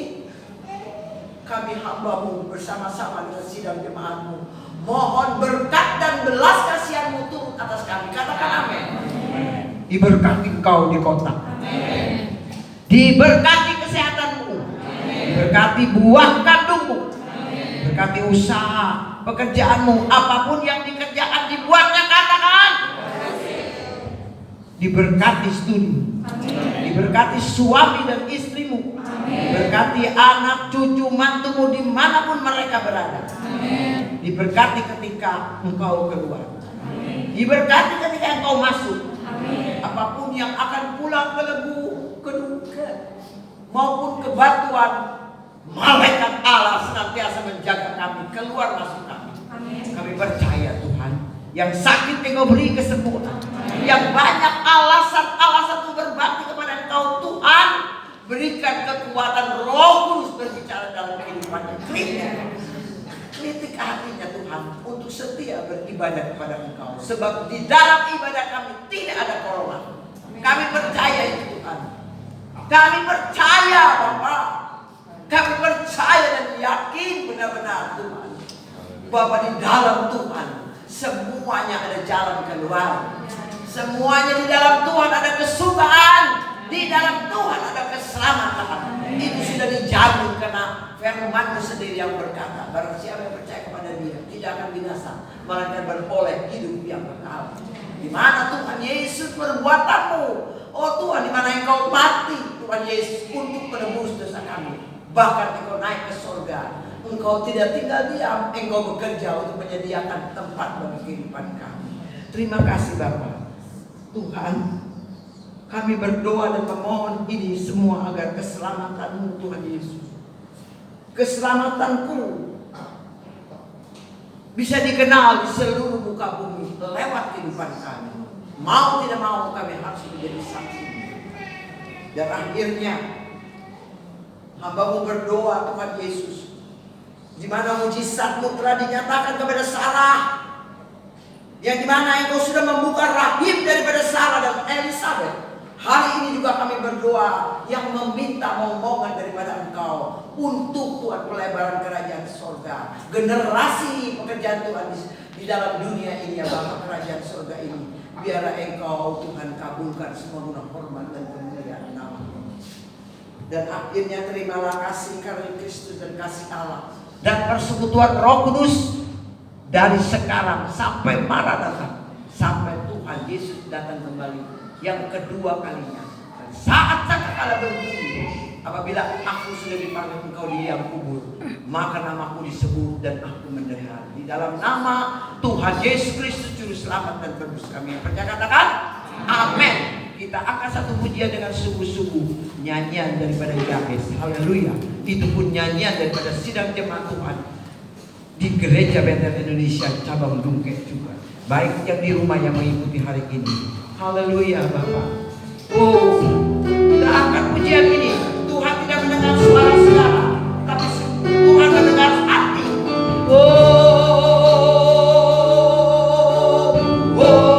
kami hamba-Mu bersama-sama dengan sidang jemaat-Mu, mohon berkat dan belas kasihan-Mu turun atas kami. Katakan amin. Diberkati Engkau di kota, diberkati kesehatan-Mu, diberkati buah kandung-Mu, diberkati usaha pekerjaan-Mu, apapun yang dikerjakan dibuatnya katakan. Diberkati studi, diberkati suami dan istri-Mu, diberkati anak cucu mantu-Mu dimanapun mereka berada. Diberkati ketika Engkau keluar, diberkati ketika Engkau masuk. Apapun yang akan pulang ke lebu, ke duka maupun ke batuan, malaikat Allah senantiasa menjaga kami keluar masuk kami. Kami percaya Tuhan, yang sakit Engkau beri kesembuhan, yang banyak alasan-alasan untuk berbakti kepada Engkau Tuhan, berikan kekuatan Roh Kudus berbicara dalam kehidupannya. Kritik hatinya Tuhan untuk setia beribadah kepada Engkau. Sebab di dalam ibadah kami tidak ada corona. Kami percaya itu Tuhan. Kami percaya Bapa. Kami percaya dan yakin benar-benar Tuhan, bahwa di dalam Tuhan semuanya ada jalan keluar. Semuanya di dalam Tuhan ada kesukaan. Di dalam Tuhan ada keselamatan. Itu sudah dijamin karena firman-Mu sendiri yang berkata, barang siapa yang percaya kepada Dia tidak akan binasa, melainkan beroleh hidup yang kekal. Di mana Tuhan Yesus perbuatan-Mu? Oh Tuhan, di mana Engkau mati Tuhan Yesus untuk menebus dosa kami. Bahkan Engkau naik ke surga. Engkau tidak tinggal diam, Engkau bekerja untuk menyediakan tempat bagi kehidupan kami. Terima kasih Bapa. Tuhan, kami berdoa dan memohon ini semua agar keselamatan-Mu Tuhan Yesus, keselamatanku bisa dikenal di seluruh muka bumi lewat kehidupan kami. Mau tidak mau kami harus menjadi saksi. Dan akhirnya hamba-Mu berdoa Tuhan Yesus, di mana mujizat-Mu telah dinyatakan kepada Sarah, yang di mana Engkau sudah membuka rahim daripada Sarah dan Elizabeth. Hari ini juga kami berdoa yang meminta momongan daripada Engkau untuk Tuhan pelebaran kerajaan sorga. Generasi pekerjaan Tuhan di dalam dunia ini ya Bapa, kerajaan sorga ini. Biarlah Engkau Tuhan kabulkan semua guna hormat dan kemuliaan nama-Mu. Dan akhirnya terimalah kasih karena Kristus dan kasih Allah dan persekutuan Roh Kudus dari sekarang sampai Maranatha, sampai Tuhan Yesus datang kembali yang kedua kalinya. Dan saat sangkakala berbunyi, apabila aku sudah dipanggil Engkau di liang kubur, maka namaku disebut dan aku mendengar. Di dalam nama Tuhan Yesus Kristus Juru Selamat dan Tebus kami yang percaya katakan amin. Kita akan satu pujian dengan sungguh-sungguh, nyanyian daripada Yahweh. Haleluya. Itu pun nyanyian daripada sidang jemaat Tuhan di Gereja Bethel Indonesia cabang Dungke juga. Baik yang di rumah yang mengikuti hari ini. Haleluya Bapak. Oh, kita angkat pujian ini. Tuhan tidak mendengar suara segala, tapi Tuhan mendengar hati. Oh, oh.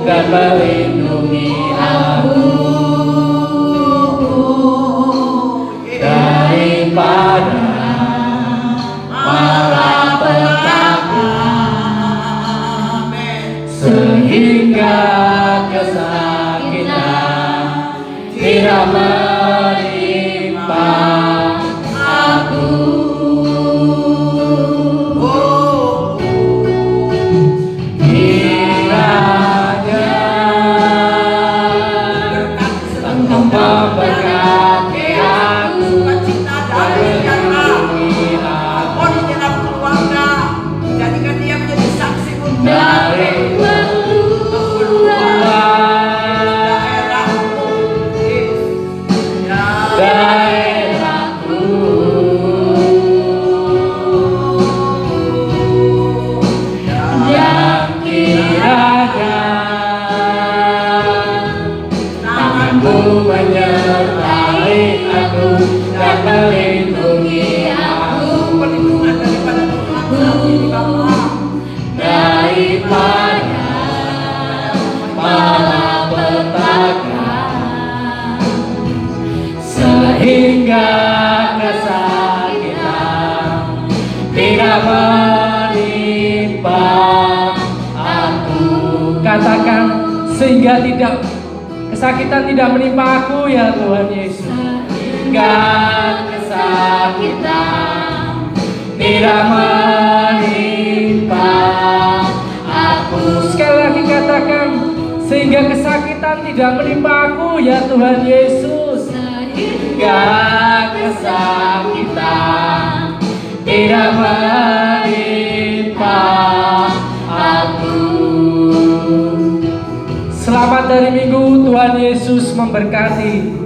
dan melindungi aku daripada malapetaka, sehingga kesakitan tidak menimpa aku. Kiranya Engkau memberkati aku, melindungi aku Jadikan dia menjadi saksi untuk dari daerahku. Yang kiranya tanganmu menyertai aku dan melindungi aku perlindungan daripada Tuhan saat ini Bapa. daripada malapetaka, sehingga kesakitan tidak menimpa aku. Katakan, sehingga kesakitan tidak menimpa aku ya Tuhan Yesus. Sehingga kesakitan tidak menimpa aku. Sekali lagi katakan, sehingga kesakitan tidak menimpa aku ya Tuhan Yesus. Sehingga kesakitan tidak menimpa aku. Selamat dari Minggu, Tuhan Yesus memberkati.